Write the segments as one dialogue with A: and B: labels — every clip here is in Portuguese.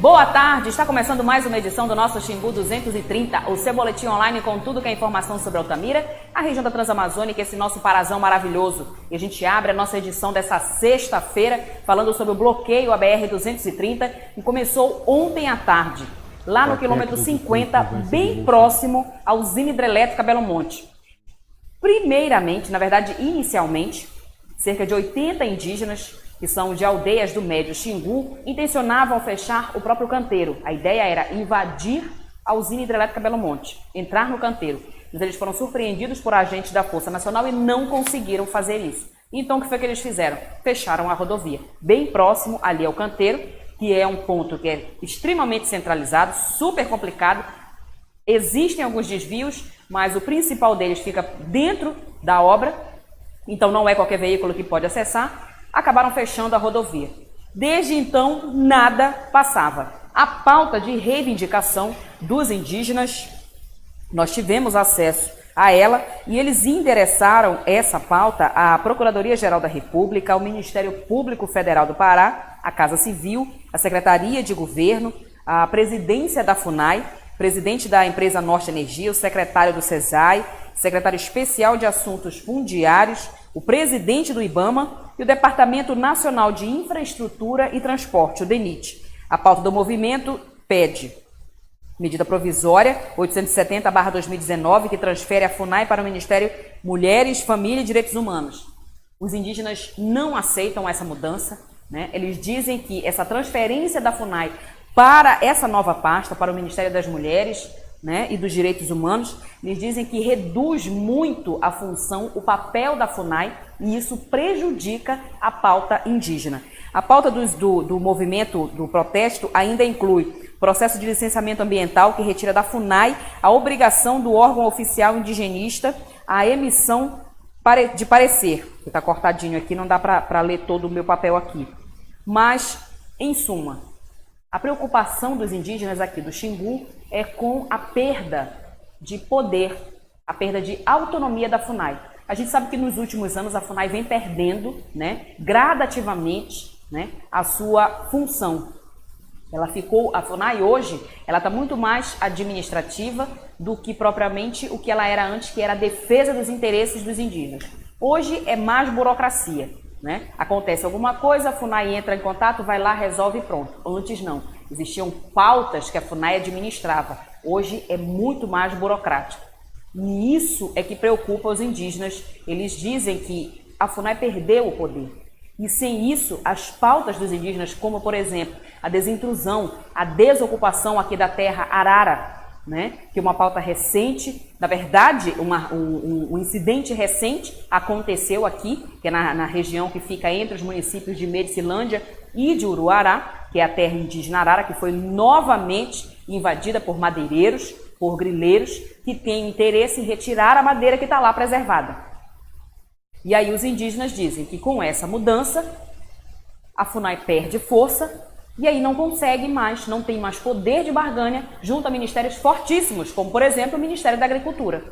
A: Boa tarde, está começando mais uma edição do nosso Xingu 230, o seu boletim online com tudo que é informação sobre Altamira, a região da Transamazônica, esse nosso parazão maravilhoso. E a gente abre a nossa edição dessa sexta-feira falando sobre o bloqueio à BR-230, que começou ontem à tarde, lá no quilômetro 50, bem próximo à usina hidrelétrica Belo Monte. Primeiramente, na verdade, inicialmente, cerca de 80 indígenas que são de aldeias do Médio Xingu, intencionavam fechar o próprio canteiro. A ideia era invadir a usina hidrelétrica Belo Monte, entrar no canteiro. Mas eles foram surpreendidos por agentes da Força Nacional e não conseguiram fazer isso. Então, o que foi que eles fizeram? Fecharam a rodovia, bem próximo ali ao canteiro, que é um ponto que é extremamente centralizado, super complicado. Existem alguns desvios, mas o principal deles fica dentro da obra, então não é qualquer veículo que pode acessar. Acabaram fechando a rodovia. Desde então, nada passava. A pauta de reivindicação dos indígenas, nós tivemos acesso a ela e eles endereçaram essa pauta à Procuradoria-Geral da República, ao Ministério Público Federal do Pará, à Casa Civil, à Secretaria de Governo, à Presidência da FUNAI, presidente da empresa Norte Energia, o secretário do CESAI, secretário especial de Assuntos Fundiários, o presidente do IBAMA e o Departamento Nacional de Infraestrutura e Transporte, o DENIT. A pauta do movimento pede medida provisória 870/2019, que transfere a FUNAI para o Ministério Mulheres, Família e Direitos Humanos. Os indígenas não aceitam essa mudança, né? Eles dizem que essa transferência da FUNAI para essa nova pasta, para o Ministério das Mulheres, né, e dos Direitos Humanos, eles dizem que reduz muito a função, o papel da FUNAI, e isso prejudica a pauta indígena. A pauta do movimento, do protesto, ainda inclui processo de licenciamento ambiental que retira da FUNAI a obrigação do órgão oficial indigenista a emissão de parecer. Está cortadinho aqui, não dá para ler todo o meu papel aqui. Mas, em suma, a preocupação dos indígenas aqui do Xingu é com a perda de poder, a perda de autonomia da FUNAI. A gente sabe que nos últimos anos a FUNAI vem perdendo, né, gradativamente, né, a sua função. A FUNAI hoje, ela está muito mais administrativa do que propriamente o que ela era antes, que era a defesa dos interesses dos indígenas. Hoje é mais burocracia. Né? Acontece alguma coisa, a FUNAI entra em contato, vai lá, resolve e pronto. Antes não. Existiam pautas que a FUNAI administrava. Hoje é muito mais burocrático. E isso é que preocupa os indígenas. Eles dizem que a FUNAI perdeu o poder. E sem isso, as pautas dos indígenas, como por exemplo, a desintrusão, a desocupação aqui da terra arara, né? Que é uma pauta recente, na verdade, um incidente recente aconteceu aqui, que é na região que fica entre os municípios de Medicilândia e de Uruará, que é a terra indígena arara, que foi novamente invadida por madeireiros, por grileiros, que têm interesse em retirar a madeira que está lá preservada. E aí os indígenas dizem que com essa mudança, a FUNAI perde força, e aí não consegue mais, não tem mais poder de barganha junto a ministérios fortíssimos, como por exemplo o Ministério da Agricultura.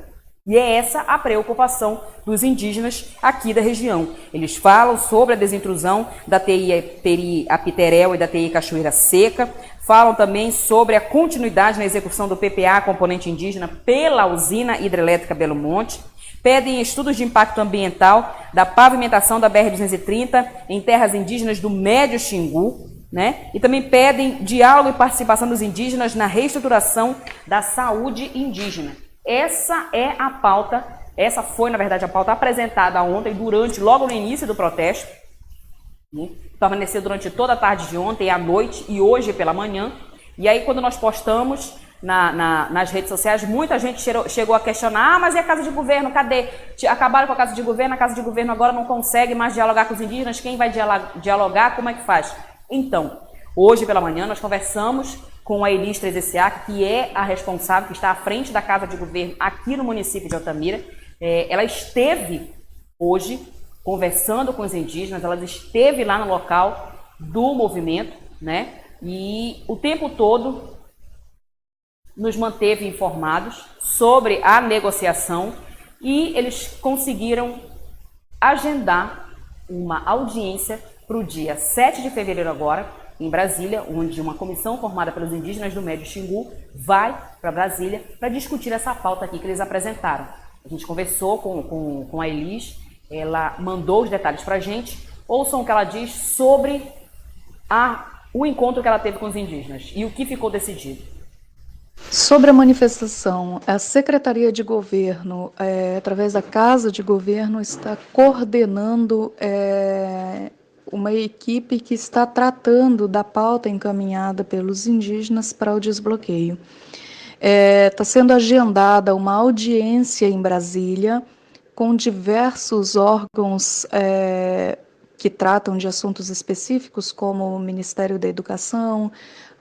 A: E é essa a preocupação dos indígenas aqui da região. Eles falam sobre a desintrusão da TI Apiterel e da TI Cachoeira Seca, falam também sobre a continuidade na execução do PPA, componente indígena, pela usina hidrelétrica Belo Monte, pedem estudos de impacto ambiental da pavimentação da BR-230 em terras indígenas do Médio Xingu, né? E também pedem diálogo e participação dos indígenas na reestruturação da saúde indígena. Essa é a pauta, essa foi, na verdade, a pauta apresentada ontem, logo no início do protesto, né? Permaneceu durante toda a tarde de ontem, à noite e hoje pela manhã. E aí, quando nós postamos nas redes sociais, muita gente chegou a questionar: mas e a Casa de Governo, cadê? Acabaram com a Casa de Governo, a Casa de Governo agora não consegue mais dialogar com os indígenas, quem vai dialogar, como é que faz? Então, hoje pela manhã nós conversamos com a Elis Trezessiak, que é a responsável, que está à frente da Casa de Governo aqui no município de Altamira. Ela esteve hoje conversando com os indígenas, ela esteve lá no local do movimento, né? E o tempo todo nos manteve informados sobre a negociação e eles conseguiram agendar uma audiência para o dia 7 de fevereiro agora, em Brasília, onde uma comissão formada pelos indígenas do Médio Xingu vai para Brasília para discutir essa pauta aqui que eles apresentaram. A gente conversou com a Elis, ela mandou os detalhes para a gente. Ouçam o que ela diz sobre o encontro que ela teve com os indígenas e o que ficou decidido.
B: Sobre a manifestação, a Secretaria de Governo, através da Casa de Governo, está coordenando uma equipe que está tratando da pauta encaminhada pelos indígenas para o desbloqueio. Está sendo agendada uma audiência em Brasília com diversos órgãos que tratam de assuntos específicos, como o Ministério da Educação,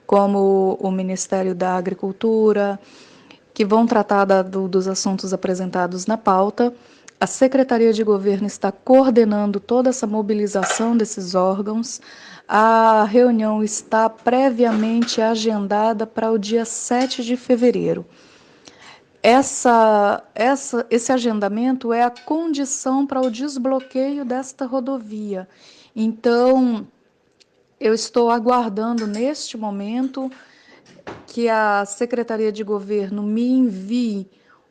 B: como o Ministério da Agricultura, que vão tratar dos assuntos apresentados na pauta. A Secretaria de Governo está coordenando toda essa mobilização desses órgãos. A reunião está previamente agendada para o dia 7 de fevereiro. Esse agendamento é a condição para o desbloqueio desta rodovia. Então, eu estou aguardando neste momento que a Secretaria de Governo me envie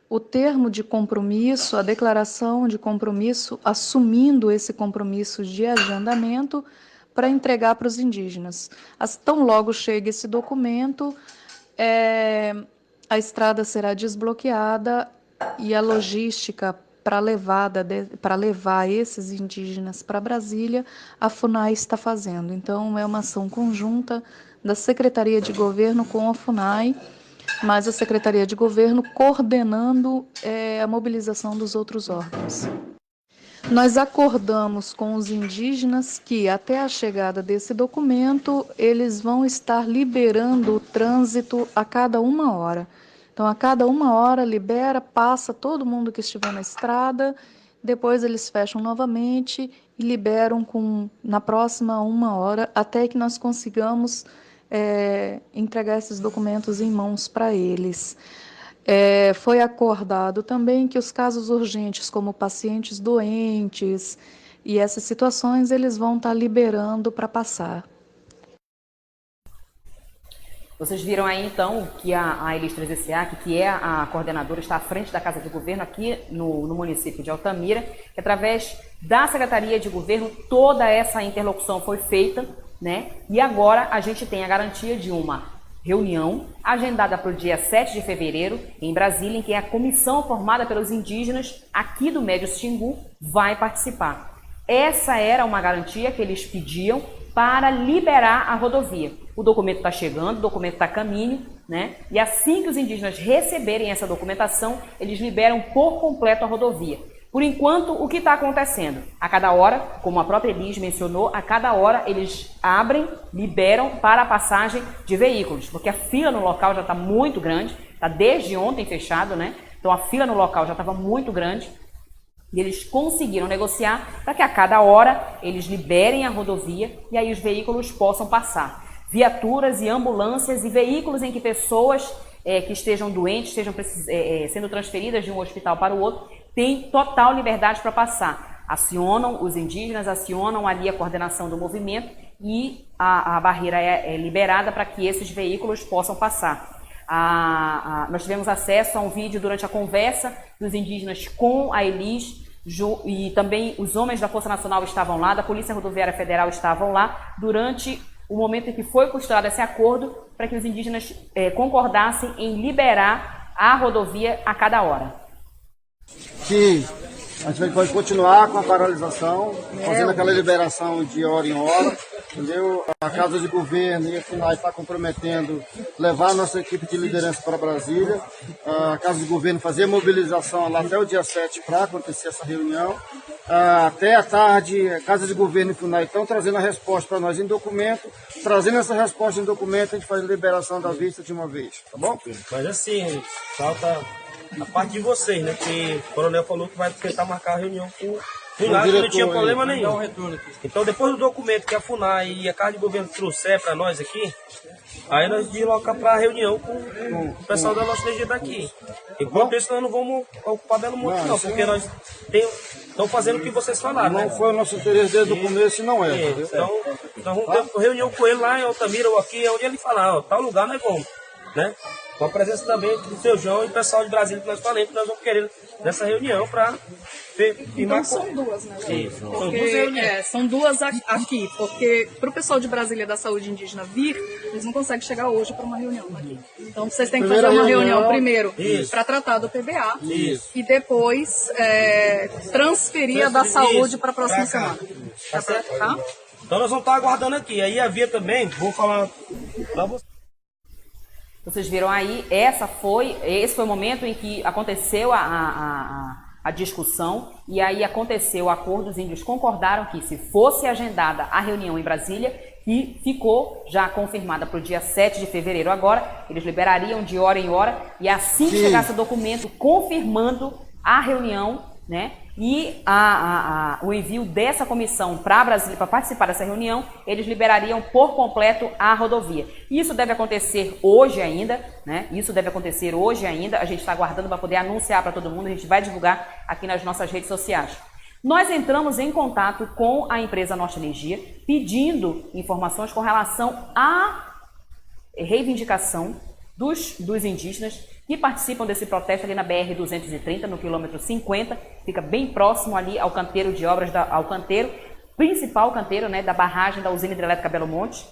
B: o termo de compromisso, a declaração de compromisso, assumindo esse compromisso de agendamento para entregar para os indígenas. Tão logo chegue esse documento, a estrada será desbloqueada e a logística para levar esses indígenas para Brasília, a FUNAI está fazendo. Então, é uma ação conjunta da Secretaria de Governo com a FUNAI, mas a Secretaria de Governo coordenando a mobilização dos outros órgãos. Nós acordamos com os indígenas que, até a chegada desse documento, eles vão estar liberando o trânsito a cada 1 hora. Então, a cada 1 hora, libera, passa todo mundo que estiver na estrada, depois eles fecham novamente e liberam na próxima 1 hora, até que nós consigamos entregar esses documentos em mãos para eles. Foi acordado também que os casos urgentes, como pacientes doentes e essas situações, eles vão estar liberando para passar.
A: Vocês viram aí, então, que a Elis 3SA, que é a coordenadora, está à frente da Casa de Governo aqui no município de Altamira, que através da Secretaria de Governo toda essa interlocução foi feita, né? E agora a gente tem a garantia de uma reunião agendada para o dia 7 de fevereiro em Brasília, em que a comissão formada pelos indígenas aqui do Médio Xingu vai participar. Essa era uma garantia que eles pediam para liberar a rodovia. O documento está chegando, o documento está a caminho, né? E assim que os indígenas receberem essa documentação, eles liberam por completo a rodovia. Por enquanto, o que está acontecendo? A cada hora, como a própria Elis mencionou, a cada hora eles abrem, liberam para a passagem de veículos, porque a fila no local já está muito grande, está desde ontem fechado, né? Então a fila no local já estava muito grande. E eles conseguiram negociar para que a cada hora eles liberem a rodovia e aí os veículos possam passar. Viaturas e ambulâncias e veículos em que pessoas que estejam doentes, estejam sendo transferidas de um hospital para o outro, têm total liberdade para passar. Acionam os indígenas, acionam ali a coordenação do movimento e a barreira é liberada para que esses veículos possam passar. Nós tivemos acesso a um vídeo durante a conversa dos indígenas com a Elis, e também os homens da Força Nacional estavam lá, da Polícia Rodoviária Federal estavam lá, durante o momento em que foi costurado esse acordo para que os indígenas concordassem em liberar a rodovia a cada hora.
C: Que a gente pode continuar com a paralisação, fazendo aquela liberação de hora em hora, entendeu? A Casa de Governo e a FUNAI está comprometendo levar a nossa equipe de liderança para Brasília, a Casa de Governo fazer a mobilização lá até o dia 7 para acontecer essa reunião. Até à tarde, a Casa de Governo e FUNAI estão trazendo a resposta para nós em documento, trazendo essa resposta em documento, a gente faz a liberação da vista de uma vez, tá bom?
D: Mas assim, falta a parte de vocês, né? Que o coronel falou que vai tentar marcar a reunião com o FUNAI, que não tinha problema nenhum. Então, depois do documento que a FUNAI e a Casa de Governo trouxer para nós aqui, Aí nós deslocar para reunião com o pessoal da nossa energia daqui. Enquanto isso, nós não vamos ocupar Belo Monte, não, porque nós estamos fazendo o que vocês falaram.
C: Não foi o nosso interesse desde o começo e não é.
D: Então, nós vamos ter reunião com ele lá em Altamira ou aqui, onde ele falar, ó, tal lugar nós vamos, né? Com a presença também do seu João e o pessoal de Brasília que nós falamos, que nós vamos querer nessa reunião para
E: então são duas, né?
D: Isso.
E: Porque,
D: São duas reuniões.
E: São duas aqui, porque para o pessoal de Brasília da Saúde Indígena vir, eles não conseguem chegar hoje para uma reunião aqui. Então vocês têm que fazer uma reunião primeiro para tratar do PBA e depois transferir a da saúde para a próxima semana.
D: Tá certo? Tá? Então nós vamos estar aguardando aqui. Aí havia também, vou falar para você.
A: Vocês viram aí, esse foi o momento em que aconteceu a discussão e aí aconteceu o acordo, os índios concordaram que se fosse agendada a reunião em Brasília, que ficou já confirmada para o dia 7 de fevereiro agora, eles liberariam de hora em hora e assim que chegasse o documento confirmando a reunião, né, e o envio dessa comissão para Brasília para participar dessa reunião, eles liberariam por completo a rodovia. Isso deve acontecer hoje ainda, né? Isso deve acontecer hoje ainda. A gente está aguardando para poder anunciar para todo mundo. A gente vai divulgar aqui nas nossas redes sociais. Nós entramos em contato com a empresa Norte Energia pedindo informações com relação à reivindicação dos indígenas que participam desse protesto ali na BR-230, no quilômetro 50, fica bem próximo ali ao canteiro de obras, ao canteiro, principal canteiro, né, da barragem da usina hidrelétrica Belo Monte.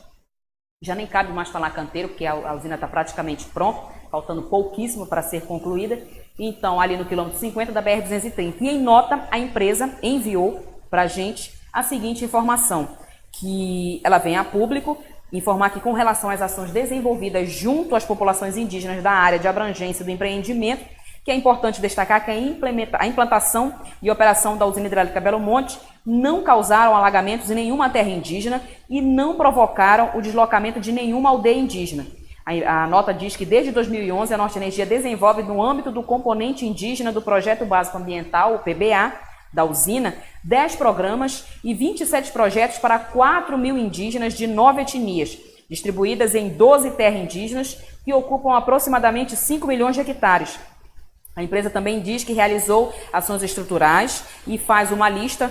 A: Já nem cabe mais falar canteiro, porque a usina está praticamente pronta, faltando pouquíssimo para ser concluída. Então, ali no quilômetro 50 da BR-230. E em nota, a empresa enviou para a gente a seguinte informação, que ela vem a público informar que com relação às ações desenvolvidas junto às populações indígenas da área de abrangência do empreendimento, que é importante destacar que a implantação e operação da usina hidrelétrica Belo Monte não causaram alagamentos em nenhuma terra indígena e não provocaram o deslocamento de nenhuma aldeia indígena. A nota diz que desde 2011 a Norte Energia desenvolve no âmbito do componente indígena do Projeto Básico Ambiental, o PBA, da usina, 10 programas e 27 projetos para 4 mil indígenas de 9 etnias, distribuídas em 12 terras indígenas que ocupam aproximadamente 5 milhões de hectares. A empresa também diz que realizou ações estruturais e faz uma lista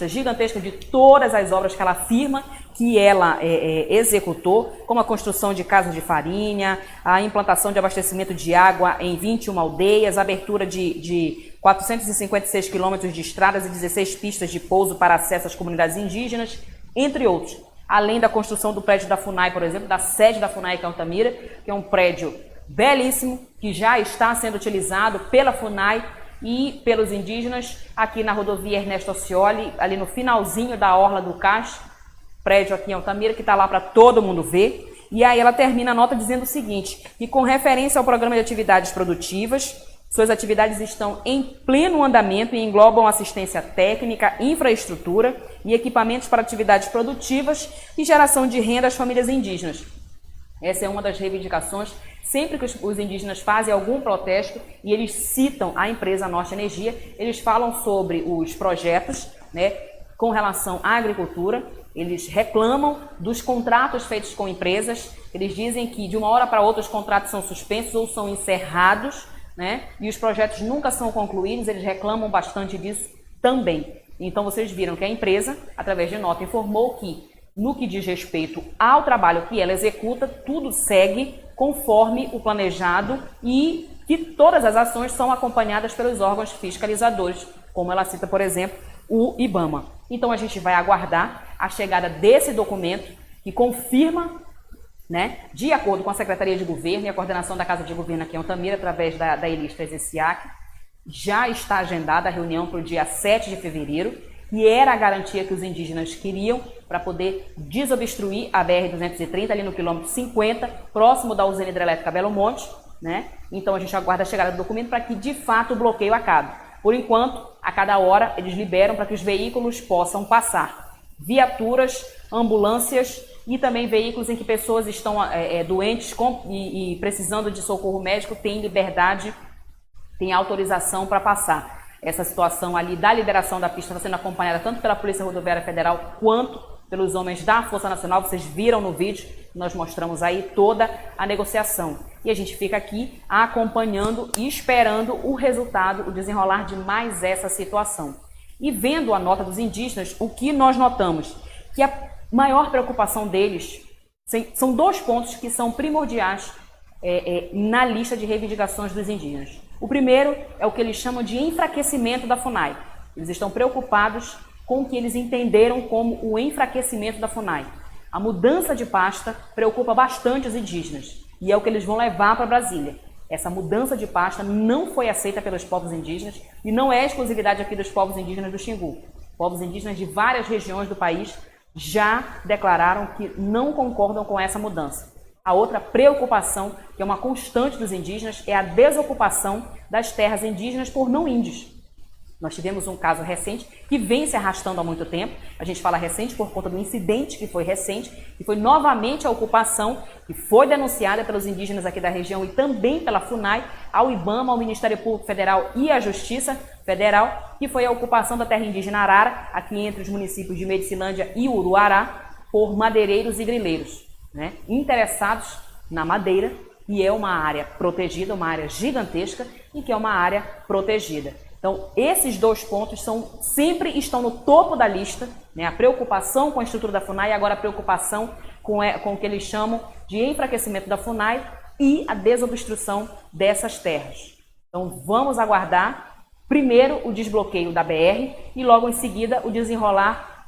A: gigantesca de todas as obras que ela afirma que ela executou, como a construção de casas de farinha, a implantação de abastecimento de água em 21 aldeias, a abertura de 456 quilômetros de estradas e 16 pistas de pouso para acesso às comunidades indígenas, entre outros. Além da construção do prédio da FUNAI, por exemplo, da sede da FUNAI em Altamira, que é um prédio belíssimo, que já está sendo utilizado pela FUNAI e pelos indígenas aqui na rodovia Ernesto Oscioli, ali no finalzinho da Orla do Cais, prédio aqui em Altamira, que está lá para todo mundo ver. E aí ela termina a nota dizendo o seguinte, que com referência ao programa de atividades produtivas, suas atividades estão em pleno andamento e englobam assistência técnica, infraestrutura e equipamentos para atividades produtivas e geração de renda às famílias indígenas. Essa é uma das reivindicações. Sempre que os indígenas fazem algum protesto e eles citam a empresa Norte Energia, eles falam sobre os projetos, né, com relação à agricultura, eles reclamam dos contratos feitos com empresas, eles dizem que de uma hora para outra os contratos são suspensos ou são encerrados, né, e os projetos nunca são concluídos, eles reclamam bastante disso também. Então vocês viram que a empresa, através de nota, informou que no que diz respeito ao trabalho que ela executa, tudo segue conforme o planejado e que todas as ações são acompanhadas pelos órgãos fiscalizadores, como ela cita, por exemplo, o IBAMA. Então a gente vai aguardar a chegada desse documento que confirma, né, de acordo com a Secretaria de Governo e a coordenação da Casa de Governo aqui em Altamira, através da Elis Trezenciac, já está agendada a reunião para o dia 7 de fevereiro, e era a garantia que os indígenas queriam para poder desobstruir a BR-230 ali no quilômetro 50, próximo da usina hidrelétrica Belo Monte, né? Então a gente aguarda a chegada do documento para que de fato o bloqueio acabe. Por enquanto, a cada hora eles liberam para que os veículos possam passar. Viaturas, ambulâncias e também veículos em que pessoas estão doentes e precisando de socorro médico têm liberdade, têm autorização para passar. Essa situação ali da liberação da pista está sendo acompanhada tanto pela Polícia Rodoviária Federal quanto pelos homens da Força Nacional. Vocês viram no vídeo, nós mostramos aí toda a negociação. E a gente fica aqui acompanhando e esperando o resultado, o desenrolar de mais essa situação. E vendo a nota dos indígenas, o que nós notamos? Que a maior preocupação deles são 2 pontos que são primordiais na lista de reivindicações dos indígenas. O primeiro é o que eles chamam de enfraquecimento da FUNAI. Eles estão preocupados com o que eles entenderam como o enfraquecimento da FUNAI. A mudança de pasta preocupa bastante os indígenas e é o que eles vão levar para Brasília. Essa mudança de pasta não foi aceita pelos povos indígenas e não é exclusividade aqui dos povos indígenas do Xingu. Povos indígenas de várias regiões do país já declararam que não concordam com essa mudança. A outra preocupação, que é uma constante dos indígenas, é a desocupação das terras indígenas por não índios. Nós tivemos um caso recente que vem se arrastando há muito tempo. A gente fala recente por conta do incidente que foi recente, que foi novamente a ocupação que foi denunciada pelos indígenas aqui da região e também pela FUNAI, ao IBAMA, ao Ministério Público Federal e à Justiça Federal, que foi a ocupação da terra indígena Arara, aqui entre os municípios de Medicilândia e Uruará, por madeireiros e grileiros, né, interessados na madeira, e é uma área protegida, uma área gigantesca e que é uma área protegida. Então, esses 2 pontos sempre estão no topo da lista, né? A preocupação com a estrutura da FUNAI e agora a preocupação com o que eles chamam de enfraquecimento da FUNAI e a desobstrução dessas terras. Então, vamos aguardar primeiro o desbloqueio da BR e logo em seguida o desenrolar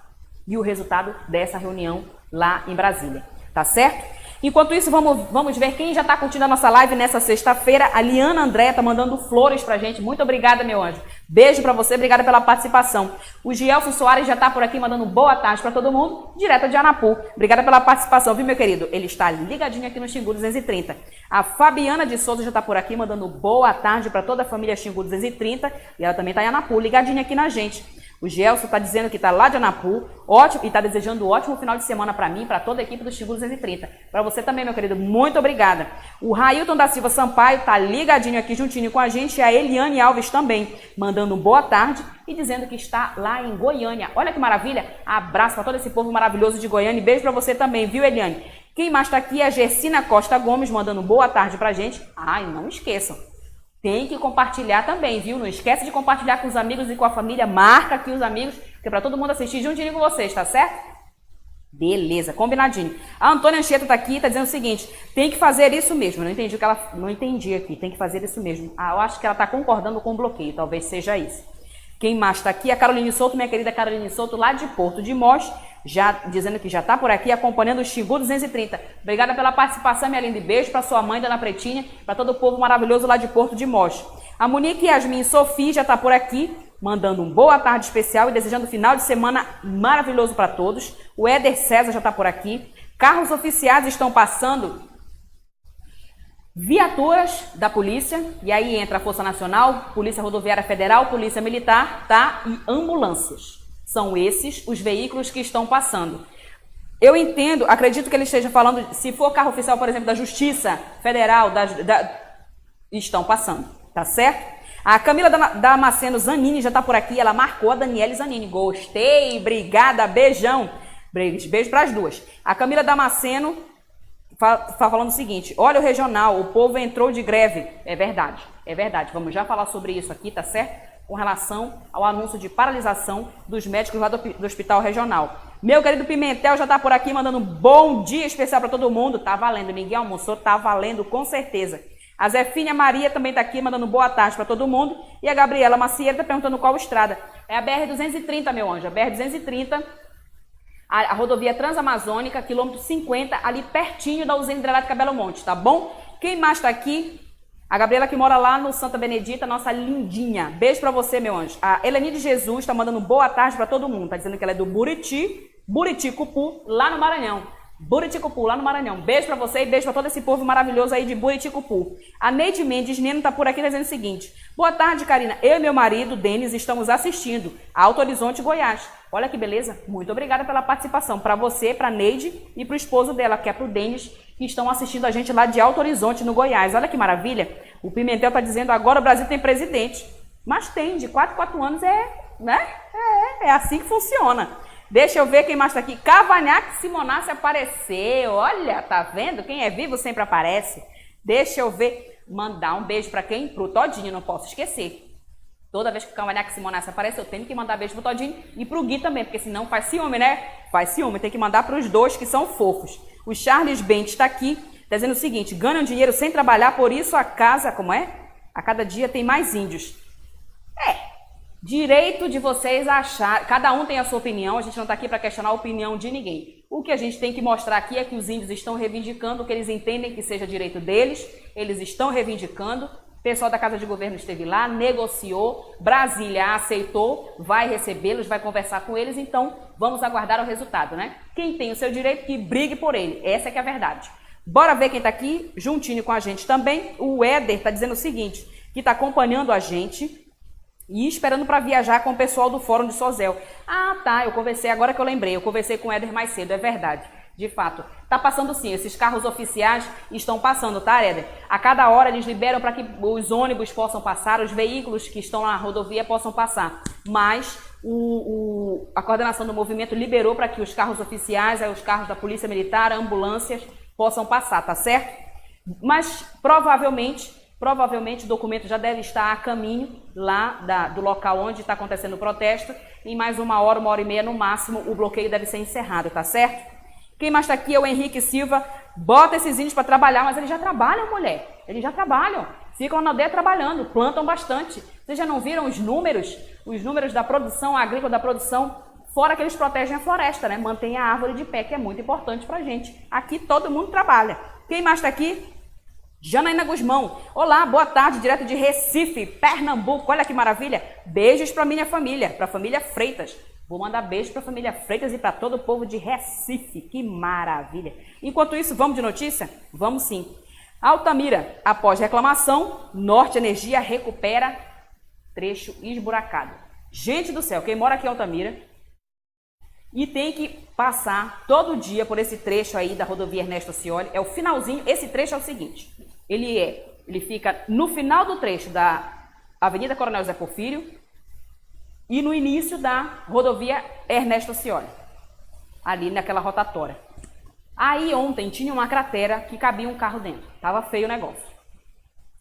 A: e o resultado dessa reunião lá em Brasília. Tá certo? Enquanto isso, vamos ver quem já está curtindo a nossa live nessa sexta-feira. A Liana André está mandando flores pra gente. Muito obrigada, meu anjo. Beijo pra você, obrigada pela participação. O Gielson Soares já está por aqui mandando boa tarde para todo mundo, direto de Anapu. Obrigada pela participação, viu, meu querido? Ele está ligadinho aqui no Xingu 230. A Fabiana de Souza já está por aqui mandando boa tarde para toda a família Xingu 230. E ela também está em Anapu, ligadinha aqui na gente. O Gelson está dizendo que está lá de Anapu, ótimo, e está desejando um ótimo final de semana para mim, para toda a equipe do Xingu 230. Para você também, meu querido, muito obrigada. O Railton da Silva Sampaio está ligadinho aqui juntinho com a gente, e a Eliane Alves também, mandando boa tarde e dizendo que está lá em Goiânia. Olha que maravilha, abraço para todo esse povo maravilhoso de Goiânia e beijo para você também, viu, Eliane? Quem mais está aqui é a Gersina Costa Gomes, mandando boa tarde para a gente. E não esqueçam. Tem que compartilhar também, viu? Não esquece de compartilhar com os amigos e com a família. Marca aqui os amigos, que é para todo mundo assistir juntinho com vocês, tá certo? Beleza, combinadinho. A Antônia Anchieta tá aqui, tá dizendo o seguinte: tem que fazer isso mesmo. Não entendi o que ela... Não entendi aqui. Tem que fazer isso mesmo. Eu acho que ela tá concordando com o bloqueio. Talvez seja isso. Quem mais tá aqui? A Caroline Souto, minha querida Caroline Souto, lá de Porto de Mós, já dizendo que já está por aqui acompanhando o Xingu 230. Obrigada pela participação, minha linda. Beijo para sua mãe, Dona Pretinha, para todo o povo maravilhoso lá de Porto de Mós. A Monique Yasmin Sofia já está por aqui, mandando um boa tarde especial e desejando um final de semana maravilhoso para todos. O Éder César já está por aqui. Carros oficiais estão passando, viaturas da polícia, e aí entra a Força Nacional, Polícia Rodoviária Federal, Polícia Militar, tá? E ambulâncias. São esses os veículos que estão passando. Eu entendo, acredito que ele esteja falando, se for carro oficial, por exemplo, da Justiça Federal, estão passando, tá certo? A Camila Damasceno Zanini já está por aqui, ela marcou a Daniele Zanini. Gostei, obrigada, beijão. Beijo para as duas. A Camila Damasceno está falando o seguinte: olha o regional, o povo entrou de greve. É verdade. Vamos já falar sobre isso aqui, tá certo? Com relação ao anúncio de paralisação dos médicos lá do Hospital Regional. Meu querido Pimentel já está por aqui mandando um bom dia especial para todo mundo. Tá valendo, ninguém almoçou, tá valendo com certeza. A Zefínia Maria também está aqui mandando boa tarde para todo mundo. E a Gabriela Macieira está perguntando qual estrada. É a BR-230, meu anjo. A BR-230, a rodovia Transamazônica, quilômetro 50, ali pertinho da usina hidrelétrica Belo Monte, tá bom? Quem mais está aqui? A Gabriela que mora lá no Santa Benedita, nossa lindinha. Beijo para você, meu anjo. A Eleni de Jesus está mandando boa tarde para todo mundo. Está dizendo que ela é do Buriticupu, lá no Maranhão. Buriticupu, lá no Maranhão. Beijo para você e beijo para todo esse povo maravilhoso aí de Buriticupu. A Neide Mendes Neno está por aqui dizendo o seguinte: boa tarde, Karina. Eu e meu marido, Denis, estamos assistindo a Alto Horizonte, Goiás. Olha que beleza. Muito obrigada pela participação. Para você, para Neide e para o esposo dela, que é para o Denis, que estão assistindo a gente lá de Alto Horizonte, no Goiás. Olha que maravilha. O Pimentel está dizendo agora o Brasil tem presidente. Mas tem, de 4 em 4 anos é assim que funciona. Deixa eu ver quem mais tá aqui. Cavanhaque Simonace apareceu. Olha, tá vendo? Quem é vivo sempre aparece. Deixa eu ver. Mandar um beijo para quem? Pro Todinho, não posso esquecer. Toda vez que o Cavanhaque Simonace aparece, eu tenho que mandar beijo pro Todinho e pro Gui também, porque senão faz ciúme, né? Faz ciúme, tem que mandar pros dois que são fofos. O Charles Bent está aqui, tá dizendo o seguinte: ganham dinheiro sem trabalhar, por isso a casa, como é? A cada dia tem mais índios. Direito de vocês achar, cada um tem a sua opinião, a gente não está aqui para questionar a opinião de ninguém. O que a gente tem que mostrar aqui é que os índios estão reivindicando o que eles entendem que seja direito deles, eles estão reivindicando, o pessoal da Casa de Governo esteve lá, negociou, Brasília aceitou, vai recebê-los, vai conversar com eles, então vamos aguardar o resultado, né? Quem tem o seu direito, que brigue por ele, essa é que é a verdade. Bora ver quem está aqui, juntinho com a gente também. O Éder está dizendo o seguinte, que está acompanhando a gente e esperando para viajar com o pessoal do Fórum de Sozel. Ah, tá, eu conversei, agora que eu lembrei, eu conversei com o Éder mais cedo, é verdade. De fato, tá passando sim, esses carros oficiais estão passando, tá, Éder? A cada hora eles liberam para que os ônibus possam passar, os veículos que estão na rodovia possam passar. Mas a coordenação do movimento liberou para que os carros oficiais, os carros da Polícia Militar, ambulâncias, possam passar, tá certo? Mas provavelmente o documento já deve estar a caminho lá do local onde está acontecendo o protesto. Em mais uma hora e meia no máximo, o bloqueio deve ser encerrado, tá certo? Quem mais está aqui é o Henrique Silva. Bota esses índios para trabalhar, mas eles já trabalham, mulher. Eles já trabalham. Ficam na aldeia trabalhando, plantam bastante. Vocês já não viram os números da produção agrícola, da produção, fora que eles protegem a floresta, né? Mantém a árvore de pé, que é muito importante para a gente. Aqui todo mundo trabalha. Quem mais está aqui? Janaína Guzmão. Olá, boa tarde, direto de Recife, Pernambuco. Olha que maravilha. Beijos para minha família, para a família Freitas. Vou mandar beijo para a família Freitas e para todo o povo de Recife. Que maravilha. Enquanto isso, vamos de notícia? Vamos sim. Altamira, após reclamação, Norte Energia recupera trecho esburacado. Gente do céu, quem mora aqui em Altamira e tem que passar todo dia por esse trecho aí da rodovia Ernesto Scioli, é o finalzinho. Esse trecho é o seguinte, ele fica no final do trecho da Avenida Coronel Zé Porfírio e no início da rodovia Ernesto Scioli, ali naquela rotatória. Aí ontem tinha uma cratera que cabia um carro dentro, tava feio o negócio.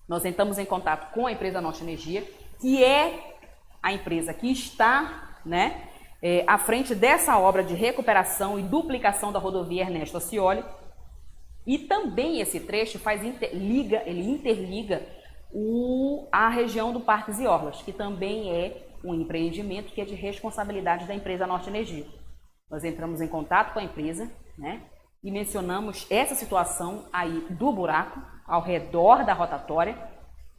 A: Nós entramos em contato com a empresa Norte Energia, que é a empresa que está, né, à frente dessa obra de recuperação e duplicação da rodovia Ernesto Scioli. E também esse trecho ele interliga a região do Parques e Orlas, que também é um empreendimento que é de responsabilidade da empresa Norte Energia. Nós entramos em contato com a empresa, né, e mencionamos essa situação aí do buraco ao redor da rotatória.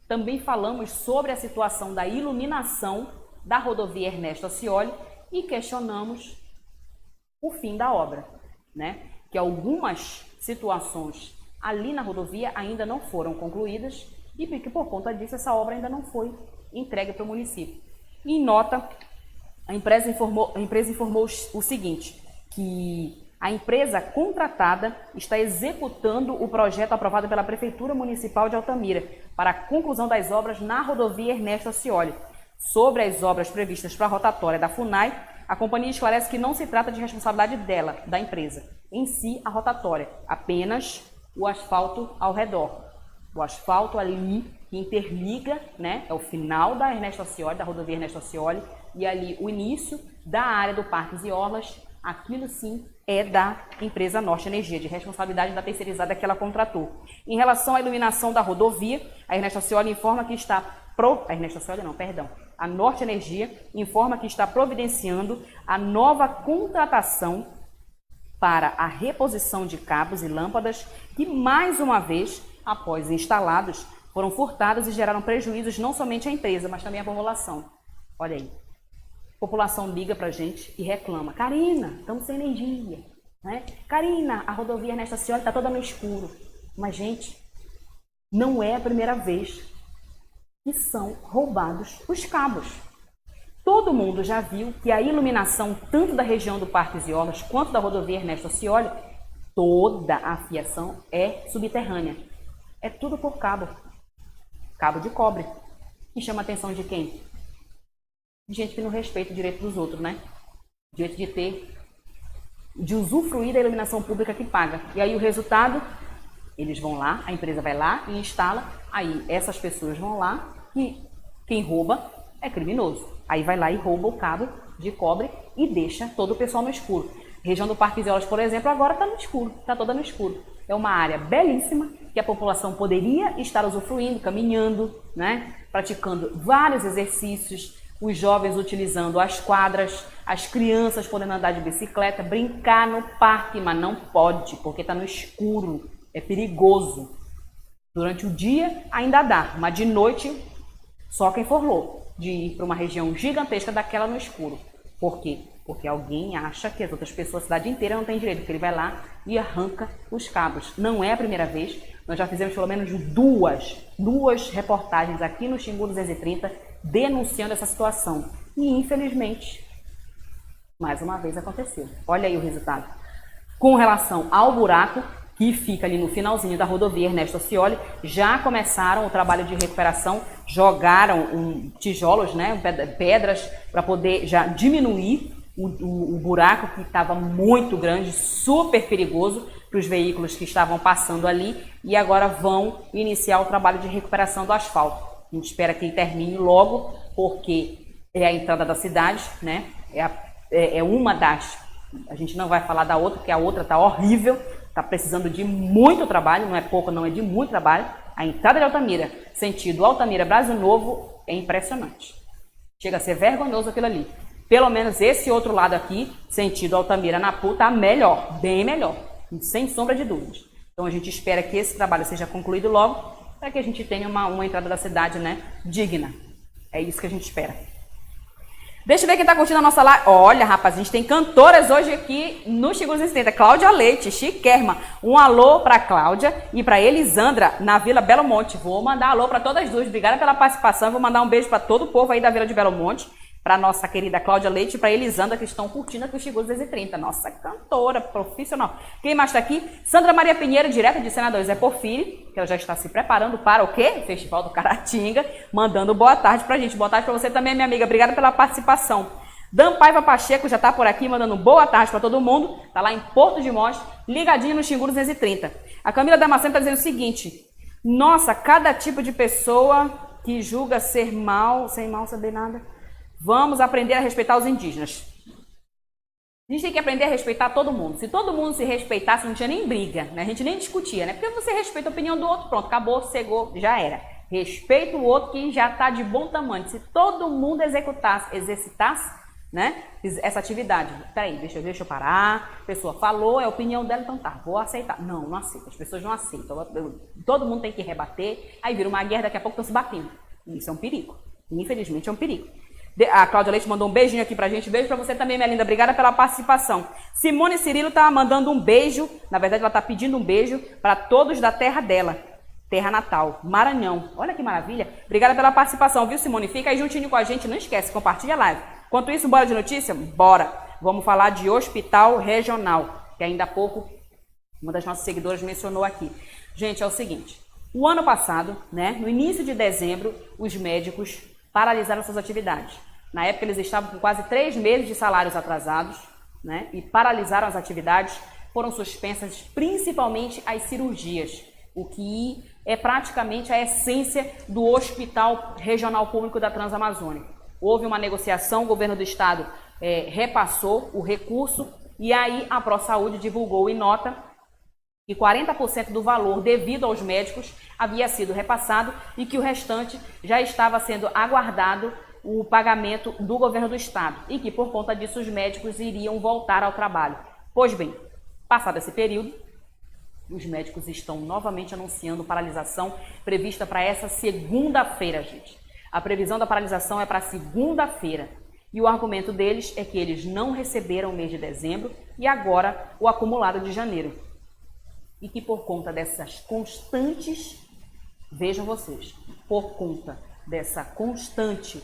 A: Também falamos sobre a situação da iluminação da rodovia Ernesto Scioli e questionamos o fim da obra, né? Que algumas situações ali na rodovia ainda não foram concluídas e que por conta disso essa obra ainda não foi entregue para o município. Em nota, a empresa informou o seguinte, que a empresa contratada está executando o projeto aprovado pela Prefeitura Municipal de Altamira para a conclusão das obras na rodovia Ernesto Scioli. Sobre as obras previstas para a rotatória da FUNAI, a companhia esclarece que não se trata de responsabilidade dela, da empresa, em si a rotatória, apenas o asfalto ao redor. O asfalto ali que interliga, né, é o final da Ernesto Scioli, da rodovia Ernesto Scioli, e ali o início da área do Parques e Orlas, aquilo sim é da empresa Norte Energia, de responsabilidade da terceirizada que ela contratou. Em relação à iluminação da rodovia, a Ernesto Scioli informa que a Norte Energia informa que está providenciando a nova contratação para a reposição de cabos e lâmpadas que, mais uma vez, após instalados, foram furtados e geraram prejuízos não somente à empresa, mas também à população. Olha aí. A população liga pra gente e reclama. Karina, estamos sem energia. Né? Karina, a rodovia Ernesto Scioli está toda no escuro. Mas, gente, não é a primeira vez que são roubados os cabos. Todo mundo já viu que a iluminação, tanto da região do Parques e Orlas, quanto da rodovia Ernesto Scioli, toda a fiação é subterrânea. É tudo por cabo. Cabo de cobre. E chama a atenção de quem? De gente que não respeita o direito dos outros, né? Direito de ter de usufruir da iluminação pública que paga. E aí o resultado, eles vão lá, a empresa vai lá e instala, aí essas pessoas vão lá e quem rouba é criminoso. Aí vai lá e rouba o cabo de cobre e deixa todo o pessoal no escuro. A região do Parque Zeolas, por exemplo, agora está no escuro, está toda no escuro. É uma área belíssima que a população poderia estar usufruindo, caminhando, né? Praticando vários exercícios, os jovens utilizando as quadras, as crianças podendo andar de bicicleta, brincar no parque, mas não pode, porque está no escuro, é perigoso. Durante o dia ainda dá, mas de noite só quem for louco de ir para uma região gigantesca daquela no escuro. Por quê? Porque alguém acha que as outras pessoas, a cidade inteira, não tem direito, porque ele vai lá e arranca os cabos. Não é a primeira vez, nós já fizemos pelo menos duas reportagens aqui no Xingu 230 denunciando essa situação. E, infelizmente, mais uma vez aconteceu. Olha aí o resultado. Com relação ao buraco, que fica ali no finalzinho da rodovia Ernesto Scioli, já começaram o trabalho de recuperação, jogaram tijolos, né, pedras, para poder já diminuir o buraco que estava muito grande, super perigoso para os veículos que estavam passando ali, e agora vão iniciar o trabalho de recuperação do asfalto. A gente espera que ele termine logo, porque é a entrada da cidade, né? É uma das... A gente não vai falar da outra, porque a outra está horrível, está precisando de muito trabalho, não é pouco, não, é de muito trabalho. A entrada de Altamira, sentido Altamira Brasil Novo, é impressionante. Chega a ser vergonhoso aquilo ali. Pelo menos esse outro lado aqui, sentido Altamira Napu, está melhor, bem melhor, sem sombra de dúvidas. Então a gente espera que esse trabalho seja concluído logo, para que a gente tenha uma entrada da cidade, né, digna. É isso que a gente espera. Deixa eu ver quem está curtindo a nossa live. Olha, rapaz, a gente tem cantoras hoje aqui no Xingu 230. Cláudia Leite, chiquérrima. Um alô para Cláudia e para Elisandra, na Vila Belo Monte. Vou mandar alô para todas as duas. Obrigada pela participação. Vou mandar um beijo para todo o povo aí da Vila de Belo Monte. Para nossa querida Cláudia Leite e para Elisandra, que estão curtindo aqui o Xingu 230. Nossa cantora profissional. Quem mais está aqui? Sandra Maria Pinheiro, direto de Senador Zé Porfírio, que ela já está se preparando para o quê? Festival do Caratinga, mandando boa tarde para a gente. Boa tarde para você também, minha amiga. Obrigada pela participação. Dan Paiva Pacheco já está por aqui, mandando boa tarde para todo mundo. Está lá em Porto de Mós, ligadinho no Xingu 230. A Camila Damasceno está dizendo o seguinte: nossa, cada tipo de pessoa que julga ser mal, sem mal saber nada. Vamos aprender a respeitar os indígenas. A gente tem que aprender a respeitar todo mundo. Se todo mundo se respeitasse, não tinha nem briga, né? A gente nem discutia, né? Porque você respeita a opinião do outro, pronto, acabou, cegou, já era. Respeita o outro que já está de bom tamanho. Se todo mundo exercitasse, né, essa atividade. Peraí, deixa eu parar. A pessoa falou, é a opinião dela, então tá, vou aceitar. Não, não aceita. As pessoas não aceitam. Todo mundo tem que rebater. Aí vira uma guerra, daqui a pouco estão se batendo. Isso é um perigo. Infelizmente é um perigo. A Cláudia Leite mandou um beijinho aqui pra gente. Beijo pra você também, minha linda. Obrigada pela participação. Simone Cirilo tá mandando um beijo. Na verdade, ela tá pedindo um beijo para todos da terra dela. Terra natal, Maranhão. Olha que maravilha. Obrigada pela participação, viu, Simone? Fica aí juntinho com a gente. Não esquece, compartilha a live. Enquanto isso, bora de notícia? Bora. Vamos falar de hospital regional, que ainda há pouco uma das nossas seguidoras mencionou aqui. Gente, é o seguinte. O ano passado, né, no início de dezembro, os médicos paralisaram suas atividades. Na época, eles estavam com quase 3 meses de salários atrasados, né, e paralisaram as atividades. Foram suspensas principalmente as cirurgias, o que é praticamente a essência do Hospital Regional Público da Transamazônica. Houve uma negociação, o governo do estado repassou o recurso e aí a ProSaúde divulgou em nota que 40% do valor devido aos médicos havia sido repassado e que o restante já estava sendo aguardado o pagamento do governo do estado e que por conta disso os médicos iriam voltar ao trabalho. Pois bem, passado esse período, os médicos estão novamente anunciando paralisação prevista para essa segunda-feira, gente. A previsão da paralisação é para segunda-feira. E o argumento deles é que eles não receberam o mês de dezembro e agora o acumulado de janeiro. E que por conta dessas constantes, vejam vocês, por conta desse constante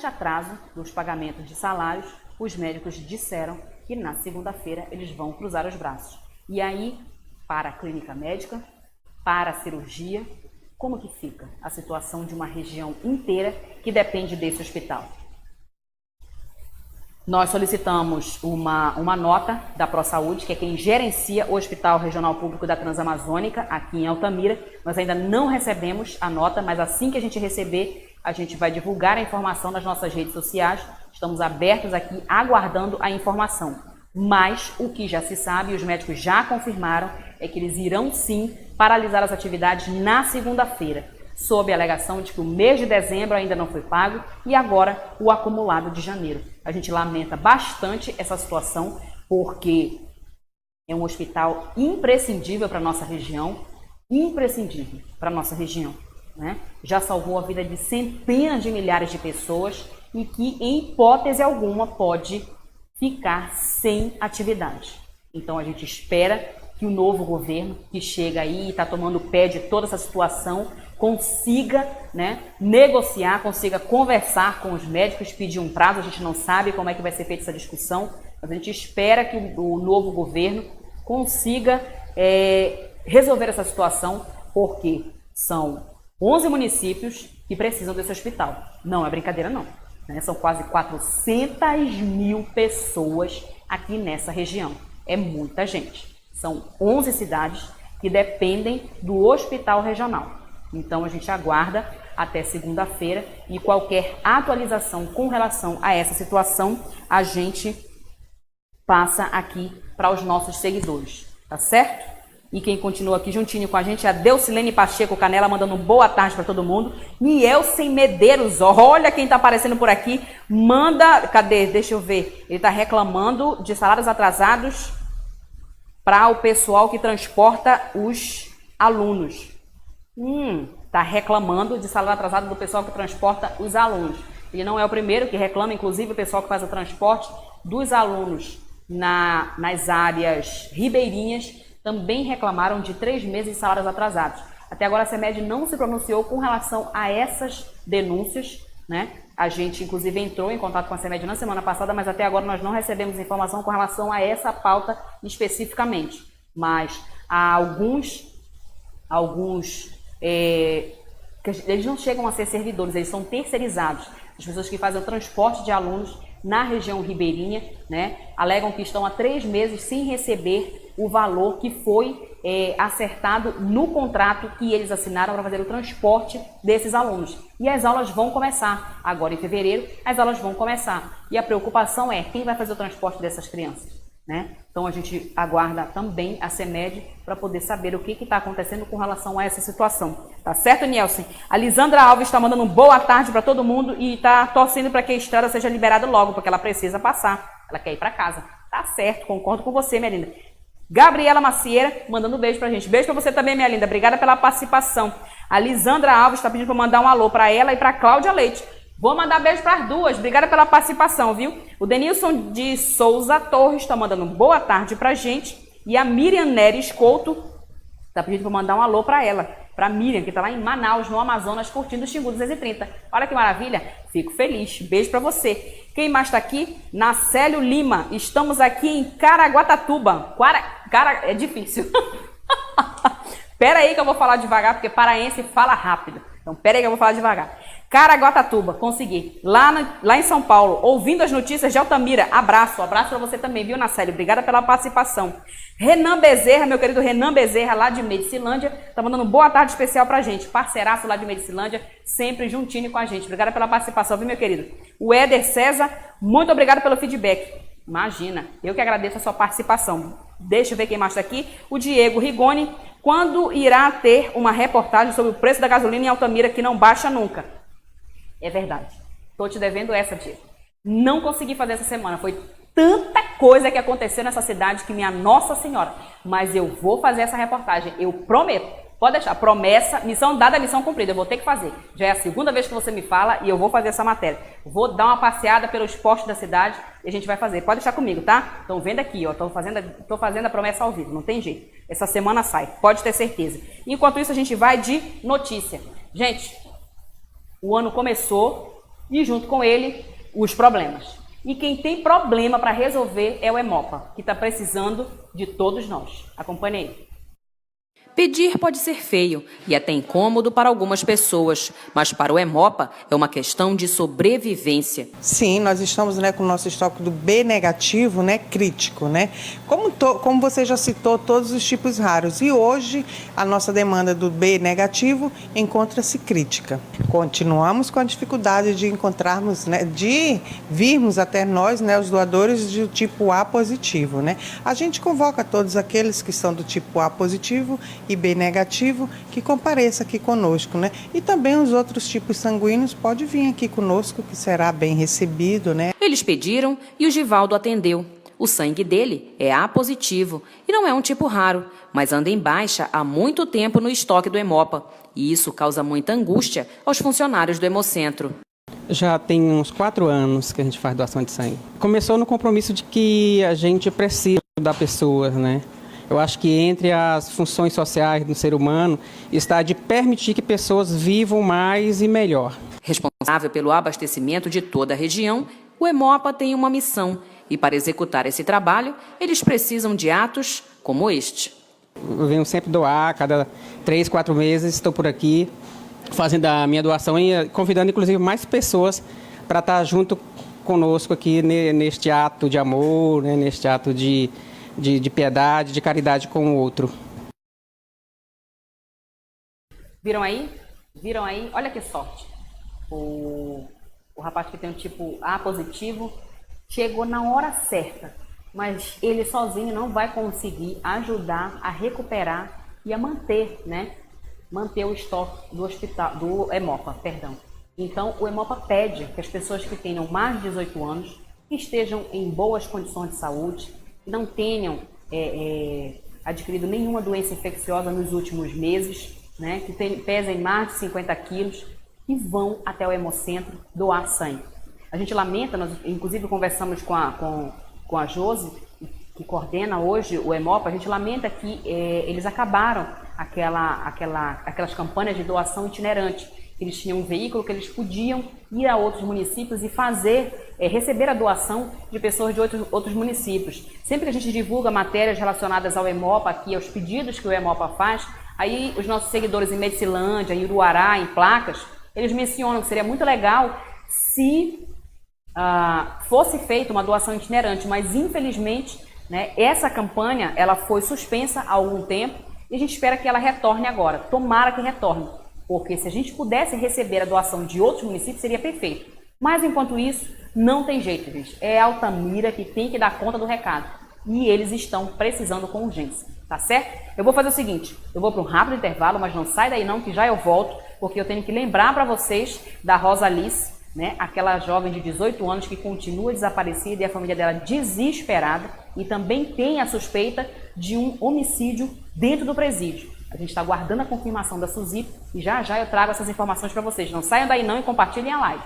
A: atraso nos pagamentos de salários, os médicos disseram que na segunda-feira eles vão cruzar os braços. E aí, para a clínica médica, para a cirurgia, como que fica a situação de uma região inteira que depende desse hospital? Nós solicitamos uma nota da ProSaúde, que é quem gerencia o Hospital Regional Público da Transamazônica, aqui em Altamira. Nós ainda não recebemos a nota, mas assim que a gente receber, a gente vai divulgar a informação nas nossas redes sociais. Estamos abertos aqui, aguardando a informação. Mas o que já se sabe, e os médicos já confirmaram, é que eles irão sim paralisar as atividades na segunda-feira, sob a alegação de que o mês de dezembro ainda não foi pago e agora o acumulado de janeiro. A gente lamenta bastante essa situação, porque é um hospital imprescindível para a nossa região, né? Já salvou a vida de centenas de milhares de pessoas e que, em hipótese alguma, pode ficar sem atividade. Então a gente espera que o novo governo que chega aí e está tomando pé de toda essa situação consiga, né, negociar, consiga conversar com os médicos, pedir um prazo. A gente não sabe como é que vai ser feita essa discussão, mas a gente espera que o novo governo consiga resolver essa situação, porque são 11 municípios que precisam desse hospital. Não é brincadeira não, né? São quase 400 mil pessoas aqui nessa região. É muita gente. São 11 cidades que dependem do hospital regional. Então a gente aguarda até segunda-feira e qualquer atualização com relação a essa situação, a gente passa aqui para os nossos seguidores, tá certo? E quem continua aqui juntinho com a gente é a Deucilene Pacheco Canela, mandando boa tarde para todo mundo. Nielsen Medeiros, olha quem tá aparecendo por aqui, manda, cadê? Deixa eu ver, ele tá reclamando de salários atrasados para o pessoal que transporta os alunos. Tá reclamando de salário atrasado do pessoal que transporta os alunos. Ele não é o primeiro que reclama, inclusive o pessoal que faz o transporte dos alunos nas áreas ribeirinhas também reclamaram de 3 meses de salários atrasados. Até agora a CEMED não se pronunciou com relação a essas denúncias, né? A gente inclusive entrou em contato com a CEMED na semana passada, mas até agora nós não recebemos informação com relação a essa pauta especificamente. Mas há alguns eles não chegam a ser servidores, eles são terceirizados. As pessoas que fazem o transporte de alunos na região ribeirinha, né, alegam que estão há 3 meses sem receber o valor que foi acertado no contrato que eles assinaram para fazer o transporte desses alunos. E as aulas vão começar, agora em fevereiro, as aulas vão começar. E a preocupação é quem vai fazer o transporte dessas crianças, né? Então a gente aguarda também a CEMED para poder saber o que está acontecendo com relação a essa situação. Tá certo, Nielsen? A Lisandra Alves está mandando boa tarde para todo mundo e está torcendo para que a estrada seja liberada logo, porque ela precisa passar. Ela quer ir para casa. Tá certo, concordo com você, minha linda. Gabriela Macieira mandando um beijo pra gente. Beijo pra você também, minha linda. Obrigada pela participação. A Lisandra Alves está pedindo para mandar um alô para ela e para Cláudia Leite. Vou mandar beijo para as duas. Obrigada pela participação, viu? O Denilson de Souza Torres está mandando boa tarde pra gente. E a Miriam Neres Couto está pedindo para mandar um alô para ela. Para Miriam, que está lá em Manaus, no Amazonas, curtindo o Xingu 230. Olha que maravilha. Fico feliz. Beijo para você. Quem mais está aqui? Nacélio Lima. Estamos aqui em Caraguatatuba. É difícil. Pera aí que eu vou falar devagar, porque paraense fala rápido. Então, pera aí que eu vou falar devagar. Caraguatatuba, consegui. Lá em São Paulo, ouvindo as notícias de Altamira. Abraço para você também, viu, Nacélio? Obrigada pela participação. Renan Bezerra, meu querido Renan Bezerra, lá de Medicilândia, tá mandando boa tarde especial pra gente. Parceiraço lá de Medicilândia, sempre juntinho com a gente. Obrigada pela participação, viu, meu querido? O Éder César, muito obrigado pelo feedback. Imagina, eu que agradeço a sua participação. Deixa eu ver quem mais tá aqui. O Diego Rigoni, quando irá ter uma reportagem sobre o preço da gasolina em Altamira que não baixa nunca? É verdade. Tô te devendo essa, Diego. Não consegui fazer essa semana. Foi tanta coisa que aconteceu nessa cidade que minha Nossa Senhora. Mas eu vou fazer essa reportagem. Eu prometo. Pode deixar. Promessa, missão dada, missão cumprida. Eu vou ter que fazer. Já é a segunda vez que você me fala e eu vou fazer essa matéria. Vou dar uma passeada pelos postos da cidade e a gente vai fazer. Pode deixar comigo, tá? Estão vendo aqui, ó. Tô fazendo a promessa ao vivo. Não tem jeito. Essa semana sai. Pode ter certeza. Enquanto isso, a gente vai de notícia. Gente, o ano começou e junto com ele os problemas. E quem tem problema para resolver é o Hemopa, que está precisando de todos nós. Acompanhe aí. Pedir pode ser feio e até incômodo para algumas pessoas, mas para o Hemopa é uma questão de sobrevivência.
F: Sim, nós estamos, com o nosso estoque do B negativo, crítico, Como você já citou, todos os tipos raros. E hoje a nossa demanda do B negativo encontra-se crítica. Continuamos com a dificuldade de encontrarmos, de virmos até nós, os doadores do tipo A positivo, A gente convoca todos aqueles que são do tipo A positivo e B negativo, que compareça aqui conosco, E também os outros tipos sanguíneos pode vir aqui conosco, que será bem recebido,
A: Eles pediram e o Givaldo atendeu. O sangue dele é A positivo e não é um tipo raro, mas anda em baixa há muito tempo no estoque do Hemopa. E isso causa muita angústia aos funcionários do Hemocentro.
G: Já tem uns 4 anos que a gente faz doação de sangue. Começou no compromisso de que a gente precisa da pessoa, Eu acho que entre as funções sociais do ser humano está de permitir que pessoas vivam mais e melhor.
A: Responsável pelo abastecimento de toda a região, o Hemopa tem uma missão. E para executar esse trabalho, eles precisam de atos como este.
G: Eu venho sempre doar, cada 3, 4 meses estou por aqui, fazendo a minha doação e convidando inclusive mais pessoas para estar junto conosco aqui neste ato de amor, neste ato de piedade, de caridade com o outro.
A: Viram aí? Viram aí? Olha que sorte. O rapaz que tem um tipo A positivo chegou na hora certa, mas ele sozinho não vai conseguir ajudar a recuperar e a manter, manter o estoque do Hemopa, perdão. Então, o Hemopa pede que as pessoas que tenham mais de 18 anos, que estejam em boas condições de saúde, que não tenham adquirido nenhuma doença infecciosa nos últimos meses, que pesem mais de 50 quilos, e vão até o Hemocentro doar sangue. A gente lamenta, nós inclusive conversamos com a Josi, que coordena hoje o Hemopa, a gente lamenta que eles acabaram aquelas campanhas de doação itinerante. Eles tinham um veículo que eles podiam ir a outros municípios e receber a doação de pessoas de outros municípios. Sempre que a gente divulga matérias relacionadas ao Hemopa aqui, aos pedidos que o Hemopa faz, aí os nossos seguidores em Medicilândia, em Uruará, em Placas, eles mencionam que seria muito legal se fosse feita uma doação itinerante, mas infelizmente essa campanha ela foi suspensa há algum tempo e a gente espera que ela retorne agora. Tomara que retorne. Porque se a gente pudesse receber a doação de outros municípios, seria perfeito. Mas, enquanto isso, não tem jeito, gente. É Altamira que tem que dar conta do recado. E eles estão precisando com urgência, tá certo? Eu vou fazer o seguinte, eu vou para um rápido intervalo, mas não sai daí não, que já eu volto, porque eu tenho que lembrar para vocês da Rosa Alice, aquela jovem de 18 anos que continua desaparecida e a família dela desesperada, e também tem a suspeita de um homicídio dentro do presídio. A gente está aguardando a confirmação da SUSIP e já eu trago essas informações para vocês. Não saiam daí não e compartilhem a live.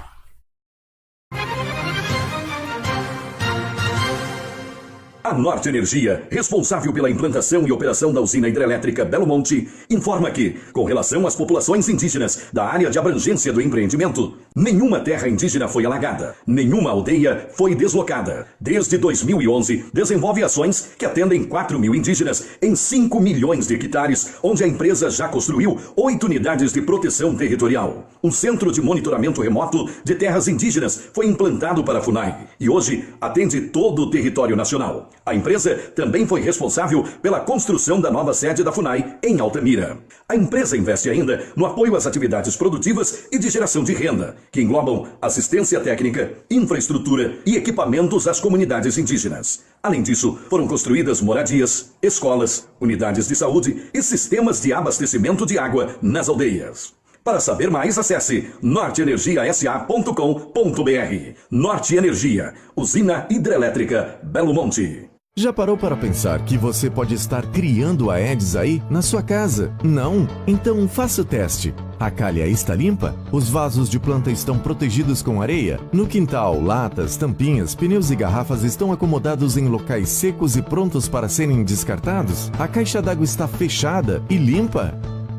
H: A Norte Energia, responsável pela implantação e operação da usina hidrelétrica Belo Monte, informa que, com relação às populações indígenas da área de abrangência do empreendimento, nenhuma terra indígena foi alagada, nenhuma aldeia foi deslocada. Desde 2011, desenvolve ações que atendem 4 mil indígenas em 5 milhões de hectares, onde a empresa já construiu 8 unidades de proteção territorial. Um centro de monitoramento remoto de terras indígenas foi implantado para a FUNAI e hoje atende todo o território nacional. A empresa também foi responsável pela construção da nova sede da FUNAI em Altamira. A empresa investe ainda no apoio às atividades produtivas e de geração de renda, que englobam assistência técnica, infraestrutura e equipamentos às comunidades indígenas. Além disso, foram construídas moradias, escolas, unidades de saúde e sistemas de abastecimento de água nas aldeias. Para saber mais, acesse norteenergiasa.com.br. Norte Energia, usina hidrelétrica Belo Monte.
I: Já parou para pensar que você pode estar criando a Aedes aí na sua casa? Não? Então faça o teste. A calha está limpa? Os vasos de planta estão protegidos com areia? No quintal, latas, tampinhas, pneus e garrafas estão acomodados em locais secos e prontos para serem descartados? A caixa d'água está fechada e limpa?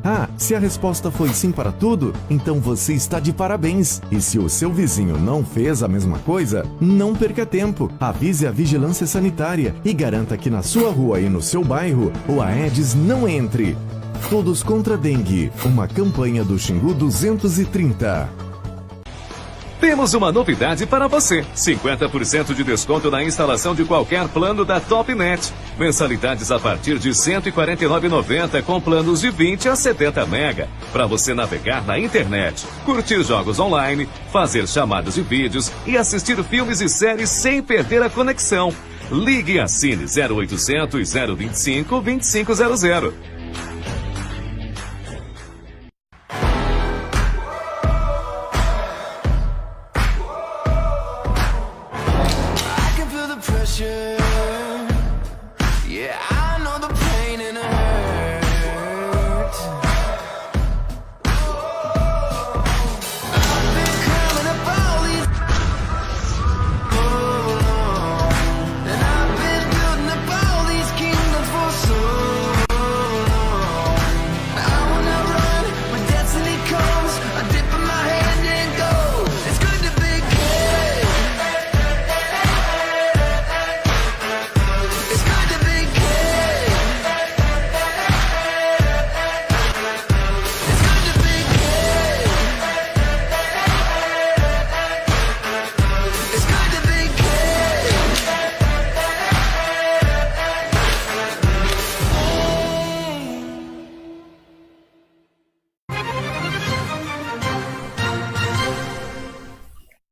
I: Ah, se a resposta foi sim para tudo, então você está de parabéns. E se o seu vizinho não fez a mesma coisa, não perca tempo. Avise a Vigilância Sanitária e garanta que na sua rua e no seu bairro o Aedes não entre. Todos contra a dengue. Uma campanha do Xingu 230.
J: Temos uma novidade para você. 50% de desconto na instalação de qualquer plano da Topnet. Mensalidades a partir de R$ 149,90 com planos de 20 a 70 mega. Para você navegar na internet, curtir jogos online, fazer chamadas de vídeos e assistir filmes e séries sem perder a conexão. Ligue e assine 0800 025 2500.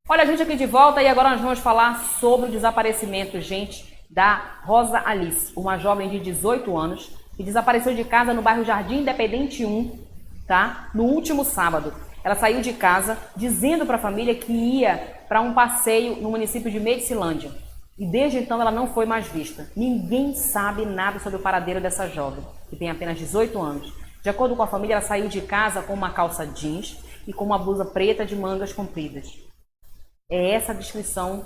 A: Olha a gente aqui de volta e agora nós vamos falar sobre o desaparecimento, gente, da Rosa Alice, uma jovem de 18 anos que desapareceu de casa no bairro Jardim Independente 1, tá? No último sábado. Ela saiu de casa dizendo para a família que ia para um passeio no município de Medicilândia. E desde então ela não foi mais vista. Ninguém sabe nada sobre o paradeiro dessa jovem, que tem apenas 18 anos. De acordo com a família, ela saiu de casa com uma calça jeans e com uma blusa preta de mangas compridas. É essa a descrição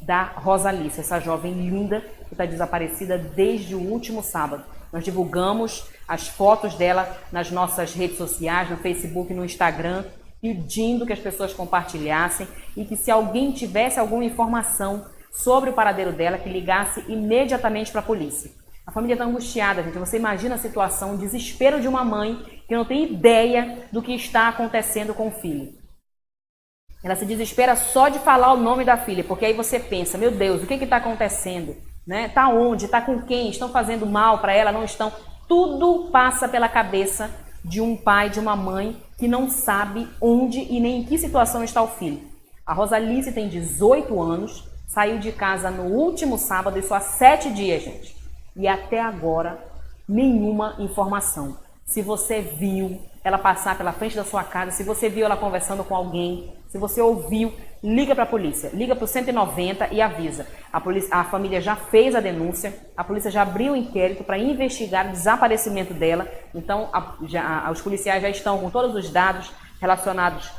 A: da Rosa Alice, essa jovem linda que está desaparecida desde o último sábado. Nós divulgamos as fotos dela nas nossas redes sociais, no Facebook e no Instagram, pedindo que as pessoas compartilhassem e que se alguém tivesse alguma informação sobre o paradeiro dela, que ligasse imediatamente para a polícia. A família está angustiada, gente. Você imagina a situação, o desespero de uma mãe que não tem ideia do que está acontecendo com o filho. Ela se desespera só de falar o nome da filha, porque aí você pensa, meu Deus, o que está acontecendo? Né? Tá onde? Está com quem? Estão fazendo mal para ela? Não estão? Tudo passa pela cabeça de um pai, de uma mãe que não sabe onde e nem em que situação está o filho. A Rosa Alice tem 18 anos, saiu de casa no último sábado, isso há 7 dias, gente. E até agora, nenhuma informação. Se você viu ela passar pela frente da sua casa, se você viu ela conversando com alguém, se você ouviu, liga para a polícia, liga para o 190 e avisa. A família já fez a denúncia, a polícia já abriu o inquérito para investigar o desaparecimento dela. Então, os policiais já estão com todos os dados relacionados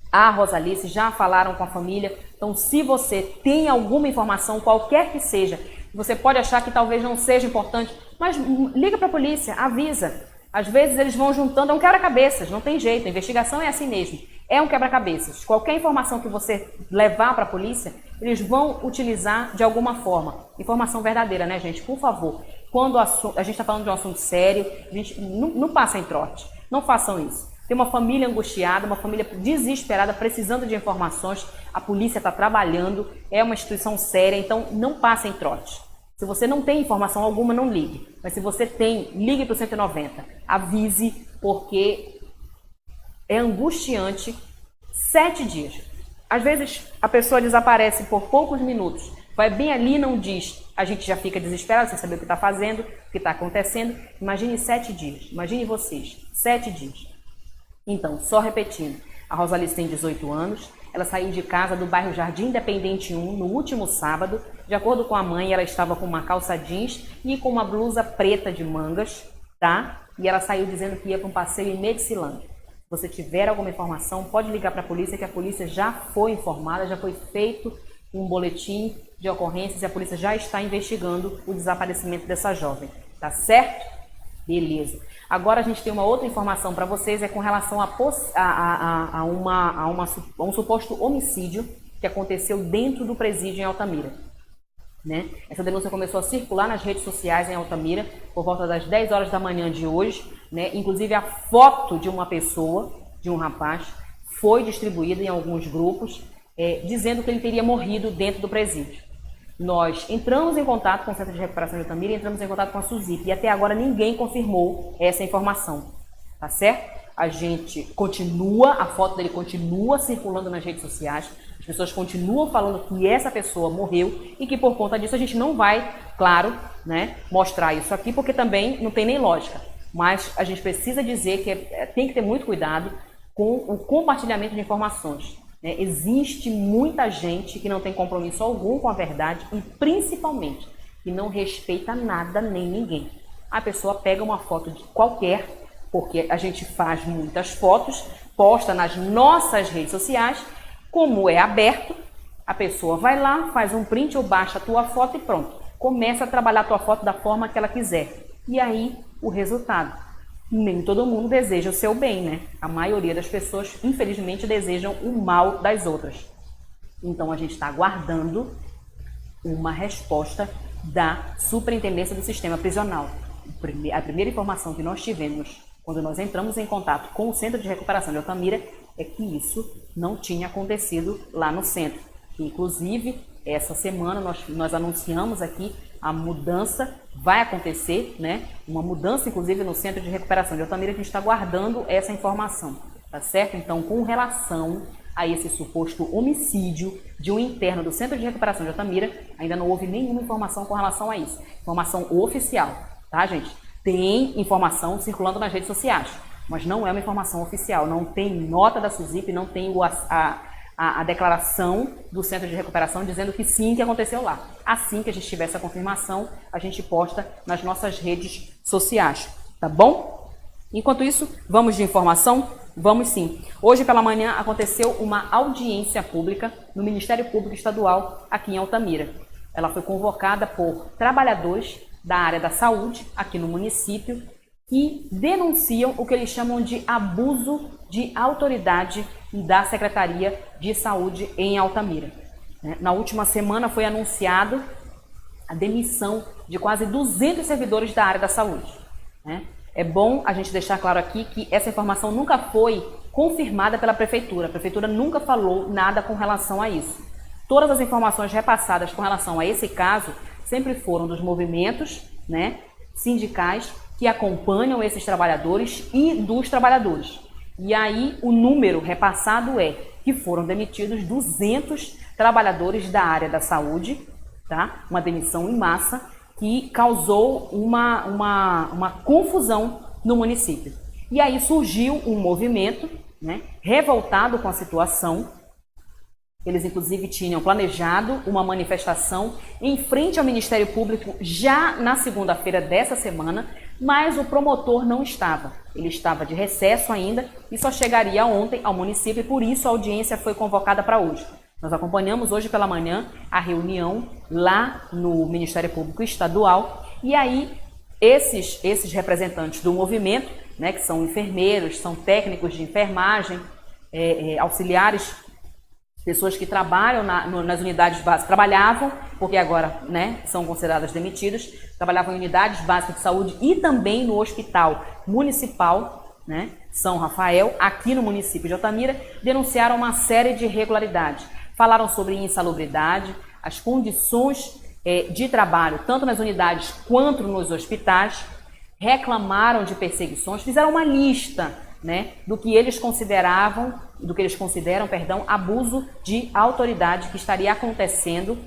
A: à Rosa Alice, já falaram com a família. Então, se você tem alguma informação, qualquer que seja, você pode achar que talvez não seja importante, mas liga para a polícia, avisa. Às vezes eles vão juntando, é um quebra-cabeças, não tem jeito, a investigação é assim mesmo. É um quebra-cabeças. Qualquer informação que você levar para a polícia, eles vão utilizar de alguma forma. Informação verdadeira, né, gente? Por favor, quando a gente está falando de um assunto sério, a gente não passa em trote. Não façam isso. Tem uma família angustiada, uma família desesperada, precisando de informações. A polícia está trabalhando, é uma instituição séria, então não passem em trote. Se você não tem informação alguma, não ligue. Mas se você tem, ligue para o 190. Avise, porque é angustiante. 7 dias. Às vezes a pessoa desaparece por poucos minutos. Vai bem ali e não diz. A gente já fica desesperado sem saber o que está fazendo, o que está acontecendo. Imagine 7 dias. Imagine vocês. 7 dias. Então, só repetindo. A Rosa Alice tem 18 anos. Ela saiu de casa do bairro Jardim Independente 1 no último sábado. De acordo com a mãe, ela estava com uma calça jeans e com uma blusa preta de mangas, tá? E ela saiu dizendo que ia para um passeio em Medicilândia. Se você tiver alguma informação, pode ligar para a polícia, que a polícia já foi informada, já foi feito um boletim de ocorrências e a polícia já está investigando o desaparecimento dessa jovem. Tá certo? Beleza. Agora a gente tem uma outra informação para vocês, é com relação a um suposto homicídio que aconteceu dentro do presídio em Altamira. Né? Essa denúncia começou a circular nas redes sociais em Altamira por volta das 10 horas da manhã de hoje. né? Inclusive a foto de uma pessoa, de um rapaz, foi distribuída em alguns grupos, dizendo que ele teria morrido dentro do presídio. Nós entramos em contato com o Centro de Recuperação de Altamira, entramos em contato com a SUSIP e até agora ninguém confirmou essa informação, tá certo? A gente continua, a foto dele continua circulando nas redes sociais, as pessoas continuam falando que essa pessoa morreu e que por conta disso a gente não vai, claro, né, mostrar isso aqui, porque também não tem nem lógica. Mas a gente precisa dizer que tem que ter muito cuidado com o compartilhamento de informações. Né? Existe muita gente que não tem compromisso algum com a verdade e principalmente que não respeita nada nem ninguém. A pessoa pega uma foto de qualquer, porque a gente faz muitas fotos, posta nas nossas redes sociais, como é aberto, a pessoa vai lá, faz um print ou baixa a tua foto e pronto. Começa a trabalhar a tua foto da forma que ela quiser. E aí, o resultado. Nem todo mundo deseja o seu bem, né? A maioria das pessoas, infelizmente, desejam o mal das outras. Então, a gente está aguardando uma resposta da Superintendência do Sistema Prisional. A primeira informação que nós tivemos quando nós entramos em contato com o Centro de Recuperação de Altamira é que isso não tinha acontecido lá no centro. Inclusive, essa semana nós anunciamos aqui a mudança, vai acontecer, né? Uma mudança, inclusive, no Centro de Recuperação de Altamira, a gente está guardando essa informação, tá certo? Então, com relação a esse suposto homicídio de um interno do Centro de Recuperação de Altamira, ainda não houve nenhuma informação com relação a isso. Informação oficial, tá, gente? Tem informação circulando nas redes sociais, mas não é uma informação oficial, não tem nota da SUSIP, não tem a declaração do Centro de Recuperação dizendo que sim, que aconteceu lá. Assim que a gente tiver essa confirmação, a gente posta nas nossas redes sociais, tá bom? Enquanto isso, vamos de informação? Vamos sim. Hoje pela manhã aconteceu uma audiência pública no Ministério Público Estadual aqui em Altamira. Ela foi convocada por trabalhadores da área da saúde aqui no município que denunciam o que eles chamam de abuso de autoridade da Secretaria de Saúde em Altamira. Na última semana foi anunciado a demissão de quase 200 servidores da área da saúde. É bom a gente deixar claro aqui que essa informação nunca foi confirmada pela Prefeitura. A Prefeitura nunca falou nada com relação a isso. Todas as informações repassadas com relação a esse caso sempre foram dos movimentos, né, sindicais que acompanham esses trabalhadores e dos trabalhadores. E aí o número repassado é que foram demitidos 200 trabalhadores da área da saúde, tá? Uma demissão em massa que causou uma confusão no município. E aí surgiu um movimento, né, revoltado com a situação. Eles, inclusive, tinham planejado uma manifestação em frente ao Ministério Público já na segunda-feira dessa semana, mas o promotor não estava. Ele estava de recesso ainda e só chegaria ontem ao município, e por isso a audiência foi convocada para hoje. Nós acompanhamos hoje pela manhã a reunião lá no Ministério Público Estadual, e aí esses representantes do movimento, né, que são enfermeiros, são técnicos de enfermagem, auxiliares, pessoas que trabalham nas unidades básicas, trabalhavam, porque agora, né, são consideradas demitidas, trabalhavam em unidades básicas de saúde e também no Hospital Municipal, né, São Rafael, aqui no município de Altamira, denunciaram uma série de irregularidades. Falaram sobre insalubridade, as condições de trabalho, tanto nas unidades quanto nos hospitais, reclamaram de perseguições, fizeram uma lista, né, do que eles consideram, abuso de autoridade que estaria acontecendo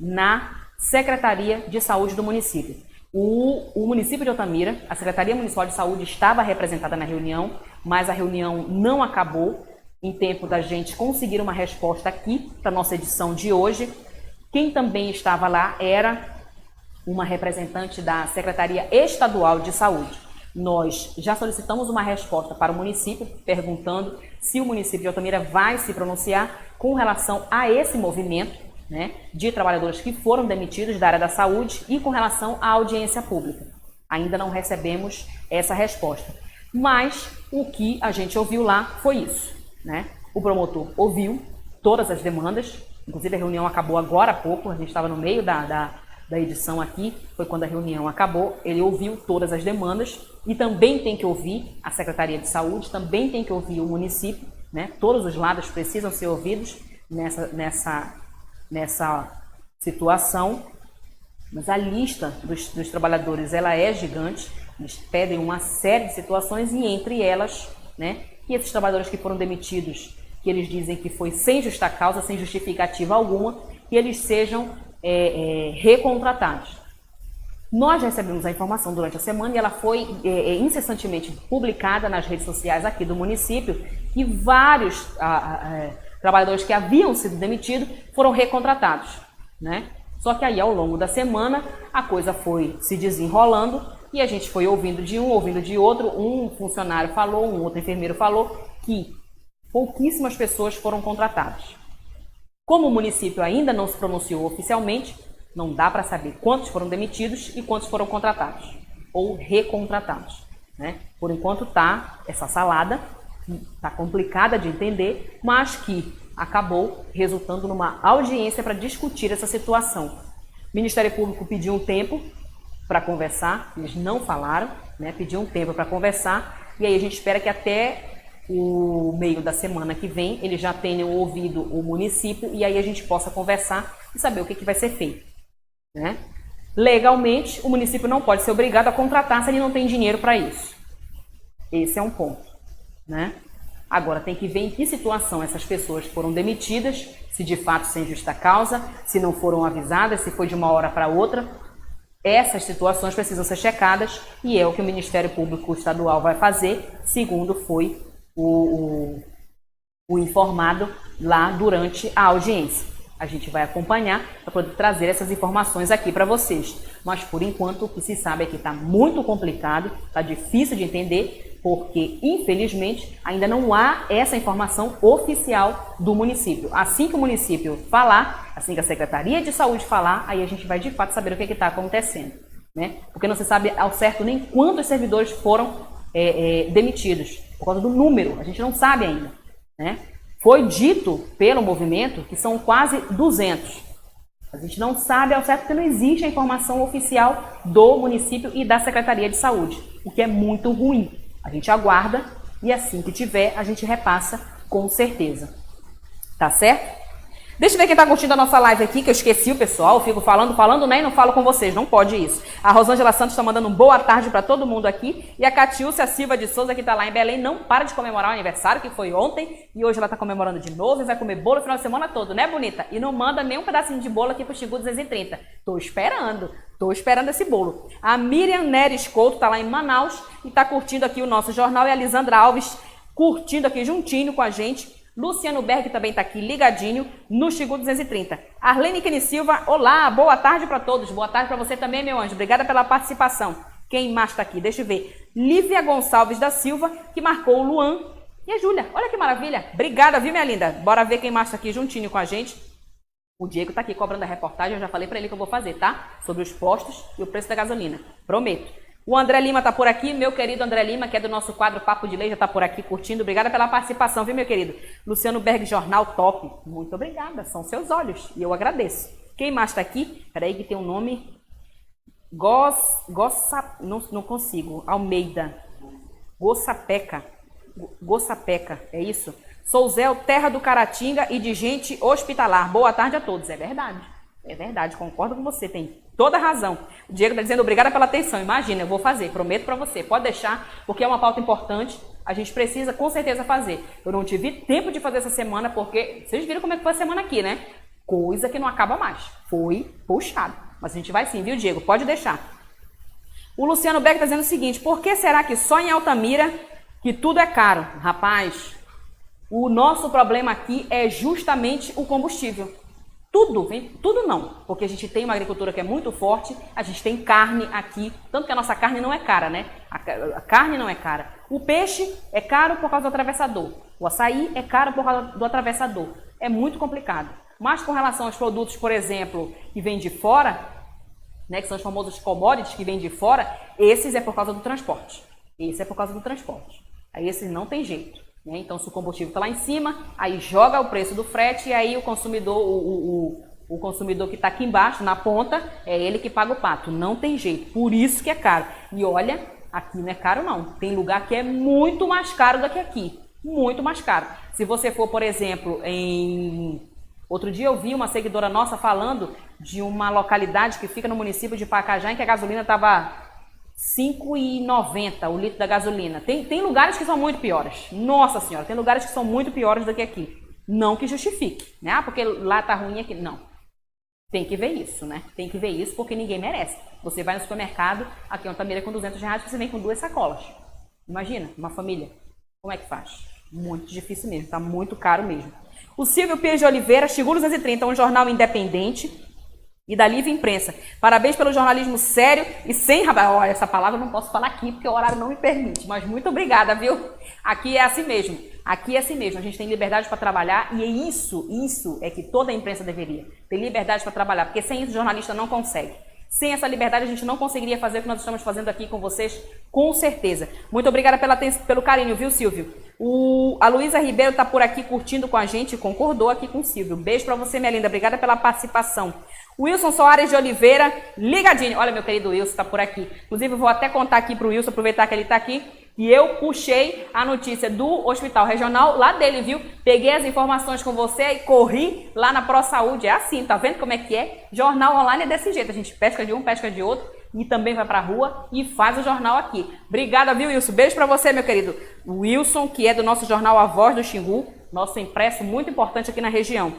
A: na Secretaria de Saúde do município. O município de Altamira, a Secretaria Municipal de Saúde estava representada na reunião, mas a reunião não acabou em tempo da gente conseguir uma resposta aqui para a nossa edição de hoje. Quem também estava lá era uma representante da Secretaria Estadual de Saúde. Nós já solicitamos uma resposta para o município, perguntando se o município de Altamira vai se pronunciar com relação a esse movimento, né, de trabalhadores que foram demitidos da área da saúde e com relação à audiência pública. Ainda não recebemos essa resposta. Mas o que a gente ouviu lá foi isso, né? O promotor ouviu todas as demandas, inclusive a reunião acabou agora há pouco, a gente estava no meio da edição aqui, foi quando a reunião acabou, ele ouviu todas as demandas e também tem que ouvir a Secretaria de Saúde, também tem que ouvir o município, né? Todos os lados precisam ser ouvidos nessa situação, mas a lista dos trabalhadores ela é gigante, eles pedem uma série de situações e entre elas, né, que esses trabalhadores que foram demitidos, que eles dizem que foi sem justa causa, sem justificativa alguma, que eles sejam recontratados. Nós recebemos a informação durante a semana e ela foi incessantemente publicada nas redes sociais aqui do município que vários trabalhadores que haviam sido demitidos foram recontratados, né? Só que aí ao longo da semana a coisa foi se desenrolando e a gente foi ouvindo de um, ouvindo de outro, um funcionário falou, um outro enfermeiro falou que pouquíssimas pessoas foram contratadas. Como o município ainda não se pronunciou oficialmente, não dá para saber quantos foram demitidos e quantos foram contratados ou recontratados, né? Por enquanto tá essa salada, tá complicada de entender, mas que acabou resultando numa audiência para discutir essa situação. O Ministério Público pediu um tempo para conversar, eles não falaram, né? Pediu um tempo para conversar e aí a gente espera que até o meio da semana que vem eles já tenham ouvido o município e aí a gente possa conversar e saber o que vai ser feito, né? Legalmente, o município não pode ser obrigado a contratar se ele não tem dinheiro para isso. Esse é um ponto, né? Agora tem que ver em que situação essas pessoas foram demitidas, se de fato sem justa causa, se não foram avisadas, se foi de uma hora para outra. Essas situações precisam ser checadas e é o que o Ministério Público Estadual vai fazer, segundo foi o informado lá durante a audiência. A gente vai acompanhar para poder trazer essas informações aqui para vocês. Mas, por enquanto, o que se sabe é que está muito complicado, está difícil de entender, porque, infelizmente, ainda não há essa informação oficial do município. Assim que o município falar, assim que a Secretaria de Saúde falar, aí a gente vai, de fato, saber o que está acontecendo, né? Porque não se sabe ao certo nem quantos servidores foram demitidos, por causa do número, a gente não sabe ainda, né? Foi dito pelo movimento que são quase 200. A gente não sabe ao certo porque não existe a informação oficial do município e da Secretaria de Saúde, o que é muito ruim. A gente aguarda e assim que tiver, a gente repassa com certeza. Tá certo? Deixa eu ver quem tá curtindo a nossa live aqui, que eu esqueci o pessoal, eu fico falando, né, e não falo com vocês, não pode isso. A Rosângela Santos está mandando um boa tarde para todo mundo aqui, e a Catiúcia Silva de Souza, que tá lá em Belém, não para de comemorar o aniversário, que foi ontem, e hoje ela tá comemorando de novo, e vai comer bolo o final de semana todo, né, bonita? E não manda nem um pedacinho de bolo aqui pro Xingu 230. Tô esperando esse bolo. A Miriam Neres Couto tá lá em Manaus, e tá curtindo aqui o nosso jornal, e a Lisandra Alves curtindo aqui juntinho com a gente. Luciano Berg também está aqui ligadinho no Xingu 230. Arlene Keni Silva, olá, boa tarde para todos. Boa tarde para você também, meu anjo. Obrigada pela participação. Quem mais está aqui? Deixa eu ver. Lívia Gonçalves da Silva, que marcou o Luan e a Júlia. Olha que maravilha. Obrigada, viu, minha linda? Bora ver quem mais está aqui juntinho com a gente. O Diego está aqui cobrando a reportagem. Eu já falei para ele que eu vou fazer, tá? Sobre os postos e o preço da gasolina. Prometo. O André Lima tá por aqui, meu querido André Lima, que é do nosso quadro Papo de Lei, já tá por aqui curtindo. Obrigada pela participação, viu, meu querido? Luciano Berg, Jornal Top. Muito obrigada, são seus olhos e eu agradeço. Quem mais tá aqui? Peraí que tem um nome. Não consigo. Almeida. Gossapeca, é isso? Souzel, terra do Caratinga e de gente hospitalar. Boa tarde a todos. É verdade, concordo com você, tem toda razão. O Diego está dizendo obrigada pela atenção. Imagina, eu vou fazer, prometo para você. Pode deixar, porque é uma pauta importante. A gente precisa com certeza fazer. Eu não tive tempo de fazer essa semana, porque vocês viram como é que foi a semana aqui, né? Coisa que não acaba mais. Foi puxado. Mas a gente vai sim, viu, Diego? Pode deixar. O Luciano Beck está dizendo o seguinte: por que será que só em Altamira que tudo é caro? Rapaz, o nosso problema aqui é justamente o combustível. Tudo não, porque a gente tem uma agricultura que é muito forte, a gente tem carne aqui, tanto que a nossa carne não é cara, né? A carne não é cara. O peixe é caro por causa do atravessador. O açaí é caro por causa do atravessador. É muito complicado. Mas com relação aos produtos, por exemplo, que vêm de fora, né, que são os famosos commodities que vêm de fora, esses é por causa do transporte. Aí esses não tem jeito. Então, se o combustível está lá em cima, aí joga o preço do frete e aí o consumidor, O consumidor que está aqui embaixo, na ponta, é ele que paga o pato. Não tem jeito. Por isso que é caro. E olha, aqui não é caro não. Tem lugar que é muito mais caro do que aqui. Muito mais caro. Se você for, por exemplo, em... Outro dia eu vi uma seguidora nossa falando de uma localidade que fica no município de Pacajá, em que a gasolina estava R$ 5,90 o litro da gasolina. Tem lugares que são muito piores. Nossa Senhora, tem lugares que são muito piores do que aqui. Não que justifique, né? Ah, porque lá tá ruim aqui. Não. Tem que ver isso, né? Tem que ver isso porque ninguém merece. Você vai no supermercado, aqui é uma Altamira com R$200, você vem com 2 sacolas. Imagina, uma família. Como é que faz? Muito difícil mesmo, tá muito caro mesmo. O Silvio Pires de Oliveira, Xingu 230, um jornal independente e da livre imprensa. Parabéns pelo jornalismo sério e sem rabaiada. Olha, essa palavra eu não posso falar aqui porque o horário não me permite, mas muito obrigada, viu? Aqui é assim mesmo. Aqui é assim mesmo. A gente tem liberdade para trabalhar e é isso é que toda a imprensa deveria. Ter liberdade para trabalhar, porque sem isso o jornalista não consegue. Sem essa liberdade a gente não conseguiria fazer o que nós estamos fazendo aqui com vocês, com certeza. Muito obrigada pelo carinho, viu, Silvio? A Luísa Ribeiro está por aqui curtindo com a gente, concordou aqui com o Silvio. Beijo para você, minha linda. Obrigada pela participação. Wilson Soares de Oliveira, ligadinho. Olha, meu querido Wilson está por aqui. Inclusive, eu vou até contar aqui para o Wilson, aproveitar que ele está aqui. E eu puxei a notícia do Hospital Regional lá dele, viu? Peguei as informações com você e corri lá na ProSaúde. É assim, tá vendo como é que é? Jornal online é desse jeito. A gente pesca de um, pesca de outro e também vai pra rua e faz o jornal aqui. Obrigada, viu, Wilson? Beijo pra você, meu querido. O Wilson, que é do nosso jornal A Voz do Xingu, nosso impresso muito importante aqui na região.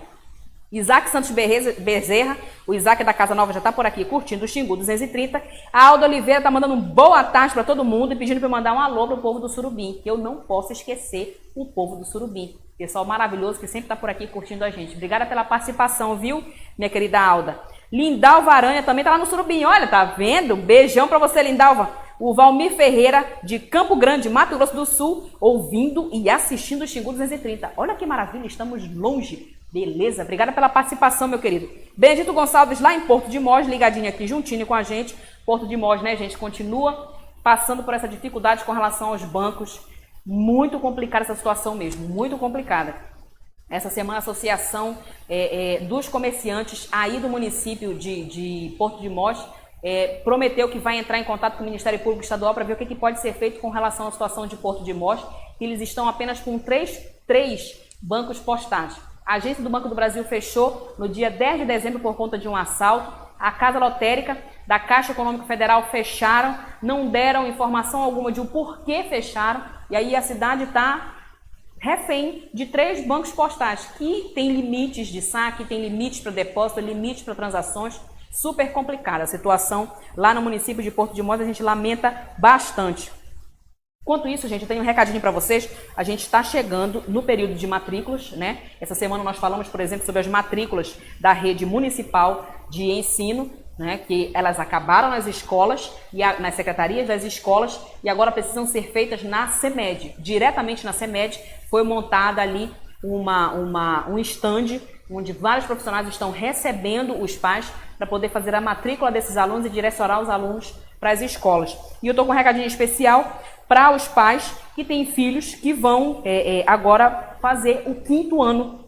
A: Isaac Santos Bezerra, o Isaac da Casa Nova já tá por aqui curtindo o Xingu 230. A Alda Oliveira tá mandando um boa tarde para todo mundo e pedindo para eu mandar um alô pro povo do Surubim, que eu não posso esquecer o povo do Surubim. Pessoal maravilhoso que sempre tá por aqui curtindo a gente. Obrigada pela participação, viu, minha querida Alda. Lindalva Aranha também tá lá no Surubim, olha, tá vendo? Beijão para você, Lindalva. O Valmir Ferreira, de Campo Grande, Mato Grosso do Sul, ouvindo e assistindo o Xingu 230. Olha que maravilha, estamos longe. Beleza, obrigada pela participação, meu querido. Benedito Gonçalves, lá em Porto de Mós, ligadinho aqui, juntinho com a gente. Porto de Mós, né, gente, continua passando por essa dificuldade com relação aos bancos. Muito complicada essa situação mesmo, muito complicada. Essa semana a Associação dos Comerciantes aí do município de Porto de Mós prometeu que vai entrar em contato com o Ministério Público Estadual para ver o que pode ser feito com relação à situação de Porto de Mós. Eles estão apenas com três bancos postais. A agência do Banco do Brasil fechou no dia 10 de dezembro por conta de um assalto. A Casa Lotérica da Caixa Econômica Federal fecharam, não deram informação alguma de o porquê fecharam. E aí a cidade está refém de 3 bancos postais que tem limites de saque, tem limites para depósito, limites para transações. Super complicada a situação lá no município de Porto de Mós, a gente lamenta bastante. Enquanto isso, gente, eu tenho um recadinho para vocês. A gente está chegando no período de matrículas, né? Essa semana nós falamos, por exemplo, sobre as matrículas da rede municipal de ensino, né? Que elas acabaram nas escolas, e nas secretarias das escolas, e agora precisam ser feitas na CEMED. Diretamente na CEMED foi montada ali um stand onde vários profissionais estão recebendo os pais para poder fazer a matrícula desses alunos e direcionar os alunos para as escolas. E eu estou com um recadinho especial para os pais que têm filhos que vão agora fazer o 5º ano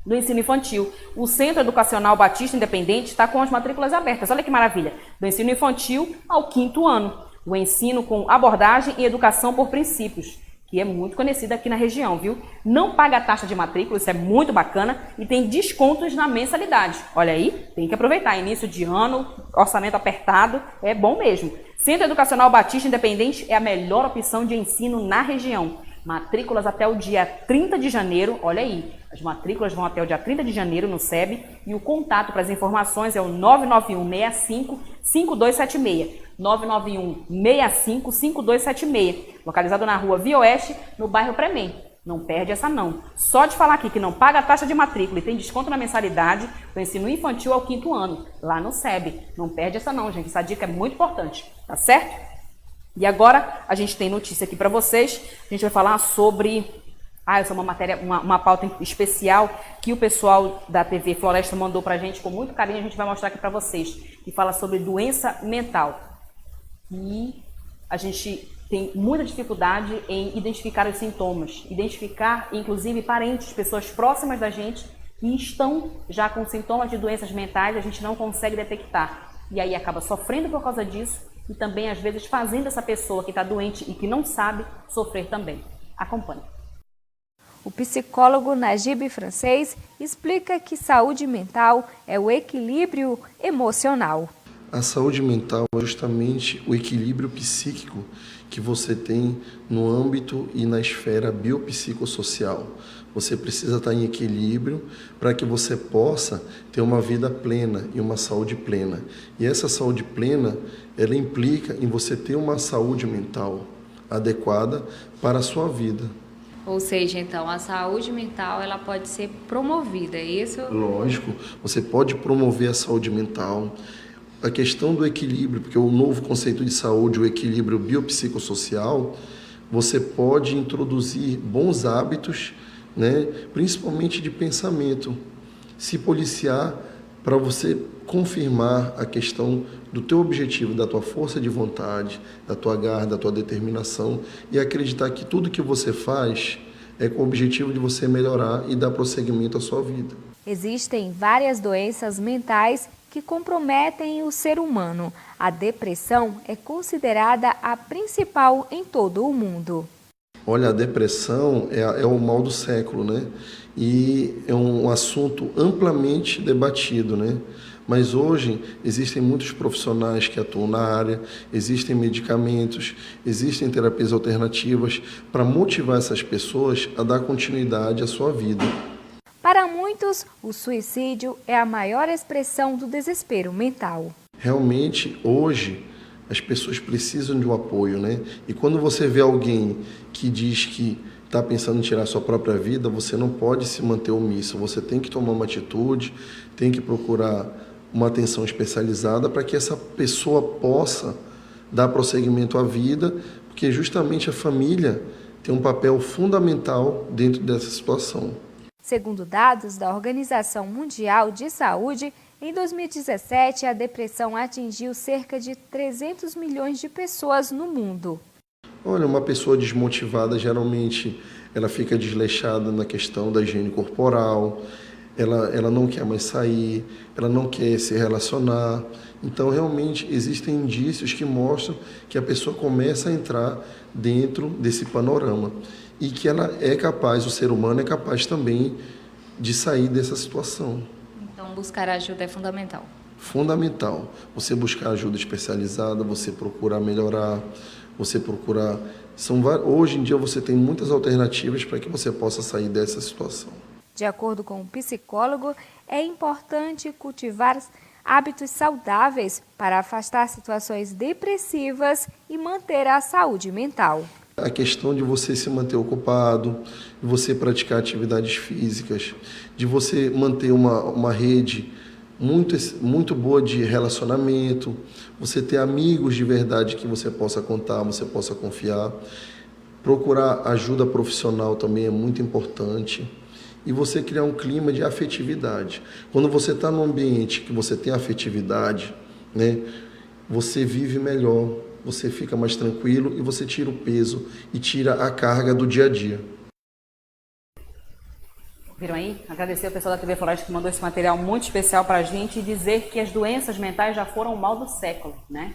A: do ensino infantil. O Centro Educacional Batista Independente está com as matrículas abertas. Olha que maravilha! Do ensino infantil ao 5º ano. O ensino com abordagem e educação por princípios, que é muito conhecida aqui na região, viu? Não paga a taxa de matrícula, isso é muito bacana, e tem descontos na mensalidade. Olha aí, tem que aproveitar. Início de ano, orçamento apertado, é bom mesmo. Centro Educacional Batista Independente é a melhor opção de ensino na região. Matrículas até o dia 30 de janeiro, olha aí, as matrículas vão até o dia 30 de janeiro no SEB, e o contato para as informações é o 99165-5276. 99165-5276, localizado na rua Via Oeste, no bairro Premem. Não perde essa não. Só de falar aqui que não paga a taxa de matrícula e tem desconto na mensalidade do ensino infantil ao 5º ano, lá no SEB. Não perde essa não, gente. Essa dica é muito importante, tá certo? E agora a gente tem notícia aqui para vocês. A gente vai falar sobre... essa é uma matéria, uma pauta especial que o pessoal da TV Floresta mandou pra gente com muito carinho. A gente vai mostrar aqui para vocês. Que fala sobre doença mental. E a gente tem muita dificuldade em identificar os sintomas, identificar, inclusive, parentes, pessoas próximas da gente que estão já com sintomas de doenças mentais, a gente não consegue detectar. E aí acaba sofrendo por causa disso e também, às vezes, fazendo essa pessoa que está doente e que não sabe sofrer também. Acompanhe.
K: O psicólogo Najib Francês explica que saúde mental é o equilíbrio emocional.
L: A saúde mental é justamente o equilíbrio psíquico que você tem no âmbito e na esfera biopsicossocial. Você precisa estar em equilíbrio para que você possa ter uma vida plena e uma saúde plena. E essa saúde plena, ela implica em você ter uma saúde mental adequada para a sua vida.
M: Ou seja, então, a saúde mental ela pode ser promovida, é isso?
L: Lógico, você pode promover a saúde mental. A questão do equilíbrio, porque o novo conceito de saúde, o equilíbrio biopsicossocial, você pode introduzir bons hábitos, né, principalmente de pensamento, se policiar para você confirmar a questão do teu objetivo, da tua força de vontade, da tua garra, da tua determinação e acreditar que tudo que você faz é com o objetivo de você melhorar e dar prosseguimento à sua vida.
K: Existem várias doenças mentais que comprometem o ser humano. A depressão é considerada a principal em todo o mundo.
L: Olha, a depressão é o mal do século, né? E é um assunto amplamente debatido, né? Mas hoje existem muitos profissionais que atuam na área, existem medicamentos, existem terapias alternativas para motivar essas pessoas a dar continuidade à sua vida.
K: Para muitos, o suicídio é a maior expressão do desespero mental.
L: Realmente, hoje, as pessoas precisam de um apoio, né? E quando você vê alguém que diz que está pensando em tirar sua própria vida, você não pode se manter omisso. Você tem que tomar uma atitude, tem que procurar uma atenção especializada para que essa pessoa possa dar prosseguimento à vida, porque justamente a família tem um papel fundamental dentro dessa situação.
K: Segundo dados da Organização Mundial de Saúde, em 2017 a depressão atingiu cerca de 300 milhões de pessoas no mundo.
L: Olha, uma pessoa desmotivada, geralmente, ela fica desleixada na questão da higiene corporal, ela não quer mais sair, ela não quer se relacionar. Então, realmente, existem indícios que mostram que a pessoa começa a entrar dentro desse panorama e que ela é capaz, o ser humano é capaz também de sair dessa situação.
M: Então, buscar ajuda é fundamental.
L: Fundamental. Você buscar ajuda especializada, você procurar melhorar, você procurar... Hoje em dia você tem muitas alternativas para que você possa sair dessa situação.
K: De acordo com o psicólogo, é importante cultivar hábitos saudáveis para afastar situações depressivas e manter a saúde mental.
L: A questão de você se manter ocupado, de você praticar atividades físicas, de você manter uma rede muito boa de relacionamento, você ter amigos de verdade que você possa contar, você possa confiar. Procurar ajuda profissional também é muito importante. E você criar um clima de afetividade. Quando você está num ambiente que você tem afetividade, né, você vive melhor, você fica mais tranquilo e você tira o peso e tira a carga do dia a dia.
A: Viram aí? Agradecer ao pessoal da TV Floresta que mandou esse material muito especial para a gente e dizer que as doenças mentais já foram o mal do século, né?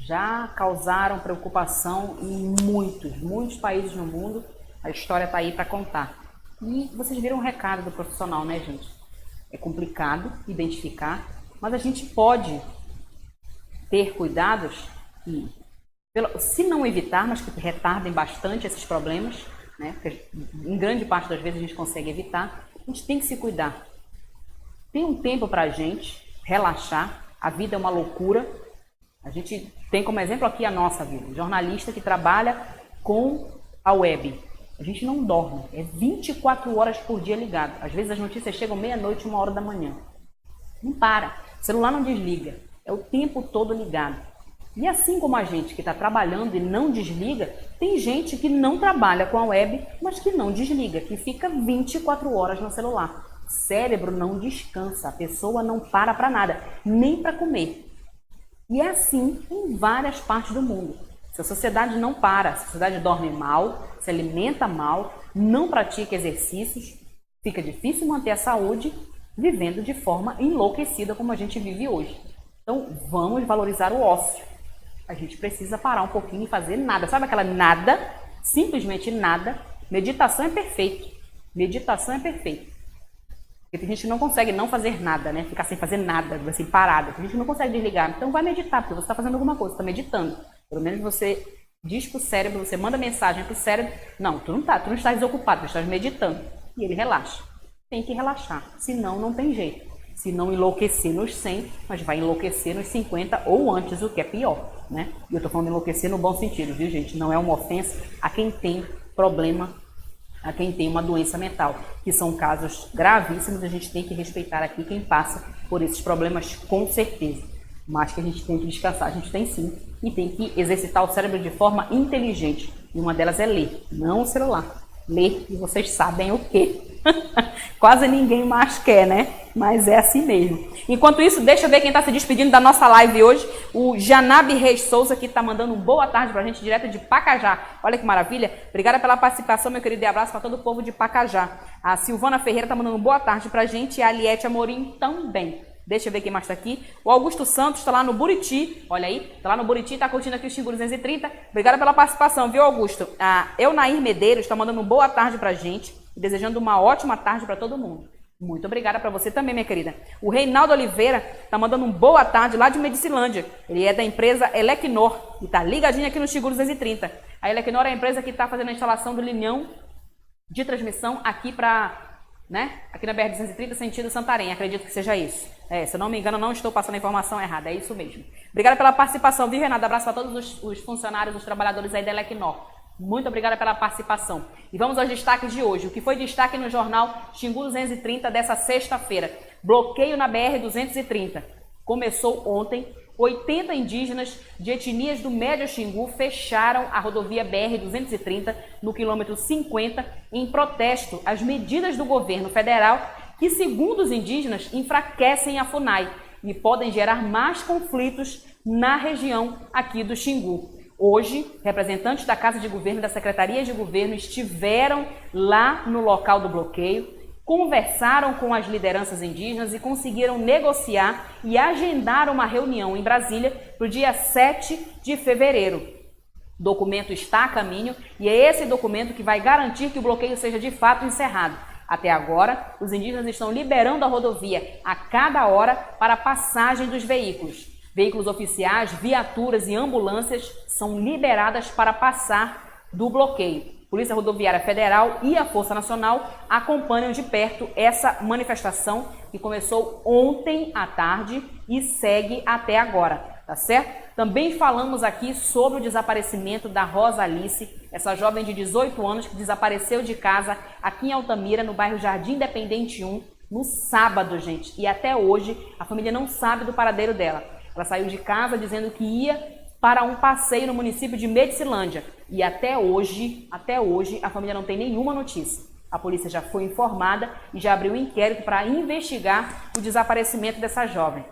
A: Já causaram preocupação em muitos países no mundo. A história está aí para contar. E vocês viram o recado do profissional, né, gente? É complicado identificar, mas a gente pode ter cuidados e, se não evitar, mas que retardem bastante esses problemas, né? Porque em grande parte das vezes a gente consegue evitar. A gente tem que se cuidar. Tem um tempo para a gente relaxar. A vida é uma loucura. A gente tem como exemplo aqui a nossa vida. Jornalista que trabalha com a web. A gente não dorme. É 24 horas por dia ligado. Às vezes as notícias chegam meia-noite, 1h da manhã. Não para. O celular não desliga. É o tempo todo ligado. E assim como a gente que está trabalhando e não desliga, tem gente que não trabalha com a web, mas que não desliga, que fica 24 horas no celular. O cérebro não descansa, a pessoa não para nada, nem para comer. E é assim em várias partes do mundo. Se a sociedade não para, se a sociedade dorme mal, se alimenta mal, não pratica exercícios Fica difícil manter a saúde vivendo de forma enlouquecida como a gente vive hoje. Então, vamos valorizar o ócio. A gente precisa parar um pouquinho e fazer nada. Sabe aquela nada? Simplesmente nada. Meditação é perfeito. Meditação é perfeito. Porque tem gente que não consegue não fazer nada, né? Ficar sem fazer nada, assim, parada. Tem gente que não consegue desligar. Então, vai meditar, porque você está fazendo alguma coisa, está meditando. Pelo menos você diz para o cérebro, você manda mensagem para o cérebro, não, tu não está desocupado, tu estás meditando. E ele relaxa. Tem que relaxar, senão não tem jeito. Se não enlouquecer nos 100, mas vai enlouquecer nos 50 ou antes, o que é pior, né? E eu estou falando enlouquecer no bom sentido, viu, gente? Não é uma ofensa a quem tem problema, a quem tem uma doença mental, que são casos gravíssimos. A gente tem que respeitar aqui quem passa por esses problemas, com certeza. Mas que a gente tem que descansar, a gente tem sim, e tem que exercitar o cérebro de forma inteligente. E uma delas é ler, não o celular. Ler, e vocês sabem o quê? Quase ninguém mais quer, né? Mas é assim mesmo. Enquanto isso, deixa eu ver quem está se despedindo da nossa live hoje. O Janabe Reis Souza, que está mandando um boa tarde para a gente, direto de Pacajá. Olha que maravilha. Obrigada pela participação, meu querido, e abraço para todo o povo de Pacajá. A Silvana Ferreira está mandando um boa tarde para a gente, e a Aliete Amorim também. Deixa eu ver quem mais está aqui. O Augusto Santos está lá no Buriti. Olha aí, está lá no Buriti, está curtindo aqui o Xingu 230. Obrigada pela participação, viu, Augusto? A Eunair Medeiros está mandando uma boa tarde para a gente e desejando uma ótima tarde para todo mundo. Muito obrigada para você também, minha querida. O Reinaldo Oliveira está mandando uma boa tarde lá de Medicilândia. Ele é da empresa Elecnor e está ligadinho aqui no Xingu 230. A Elecnor é a empresa que está fazendo a instalação do linhão de transmissão aqui para... né? Aqui na BR-230, sentido Santarém, acredito que seja isso. Se eu não me engano, não estou passando a informação errada, é isso mesmo. Obrigada pela participação, viu, Renata? Abraço para todos os funcionários, os trabalhadores aí da Elecnor. Muito obrigada pela participação. E vamos aos destaques de hoje. O que foi destaque no jornal Xingu 230 dessa sexta-feira? Bloqueio na BR-230. Começou ontem. 80 indígenas de etnias do Médio Xingu fecharam a rodovia BR-230 no quilômetro 50 em protesto às medidas do governo federal que, segundo os indígenas, enfraquecem a FUNAI e podem gerar mais conflitos na região aqui do Xingu. Hoje, representantes da Casa de Governo e da Secretaria de Governo estiveram lá no local do bloqueio, conversaram com as lideranças indígenas e conseguiram negociar e agendar uma reunião em Brasília para o dia 7 de fevereiro. O documento está a caminho e é esse documento que vai garantir que o bloqueio seja de fato encerrado. Até agora, os indígenas estão liberando a rodovia a cada hora para a passagem dos veículos. Veículos oficiais, viaturas e ambulâncias são liberadas para passar do bloqueio. Polícia Rodoviária Federal e a Força Nacional acompanham de perto essa manifestação que começou ontem à tarde e segue até agora, tá certo? Também falamos aqui sobre o desaparecimento da Rosa Alice, essa jovem de 18 anos que desapareceu de casa aqui em Altamira, no bairro Jardim Independente 1, no sábado, gente. E até hoje a família não sabe do paradeiro dela. Ela saiu de casa dizendo que ia para um passeio no município de Medicilândia. E até hoje, a família não tem nenhuma notícia. A polícia já foi informada e já abriu um inquérito para investigar o desaparecimento dessa jovem.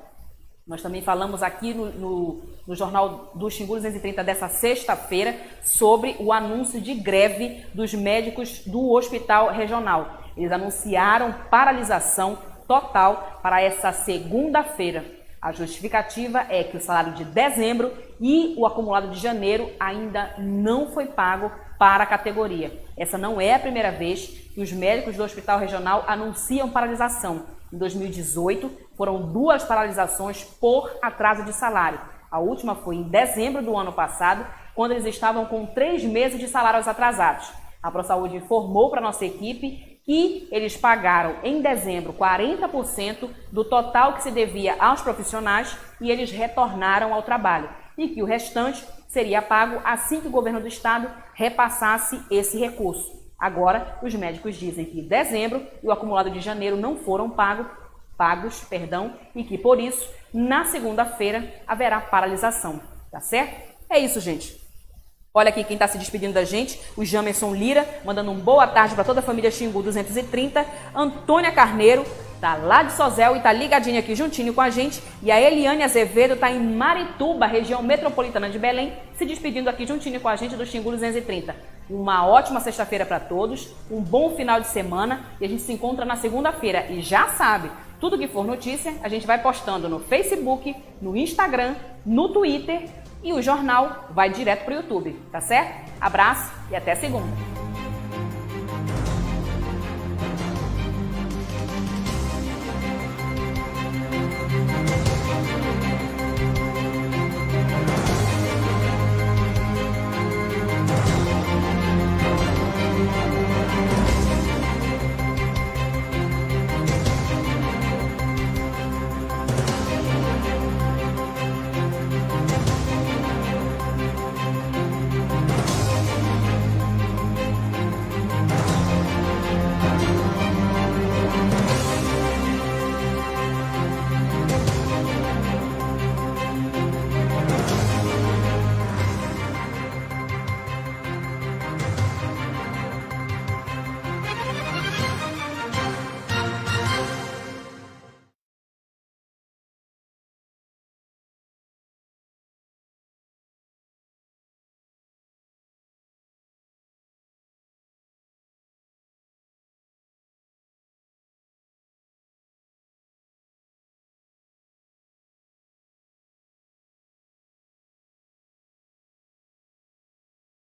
A: Nós também falamos aqui no jornal do Xingu 230 dessa sexta-feira sobre o anúncio de greve dos médicos do hospital regional. Eles anunciaram paralisação total para essa segunda-feira. A justificativa é que o salário de dezembro e o acumulado de janeiro ainda não foi pago para a categoria. Essa não é a primeira vez que os médicos do hospital regional anunciam paralisação. Em 2018, foram 2 paralisações por atraso de salário. A última foi em dezembro do ano passado, quando eles estavam com 3 meses de salários atrasados. A ProSaúde informou para a nossa equipe que eles pagaram em dezembro 40% do total que se devia aos profissionais e eles retornaram ao trabalho. E que o restante seria pago assim que o governo do estado repassasse esse recurso. Agora, os médicos dizem que dezembro e o acumulado de janeiro não foram pagos, e que por isso, na segunda-feira, haverá paralisação. Tá certo? É isso, gente. Olha aqui quem está se despedindo da gente, o Jamerson Lira, mandando uma boa tarde para toda a família Xingu 230. Antônia Carneiro, tá lá de Sozel e tá ligadinha aqui juntinho com a gente. E a Eliane Azevedo tá em Marituba, região metropolitana de Belém, se despedindo aqui juntinho com a gente do Xingu 230. Uma ótima sexta-feira para todos, um bom final de semana e a gente se encontra na segunda-feira. E já sabe, tudo que for notícia a gente vai postando no Facebook, no Instagram, no Twitter e o jornal vai direto para o YouTube, tá certo? Abraço e até segunda.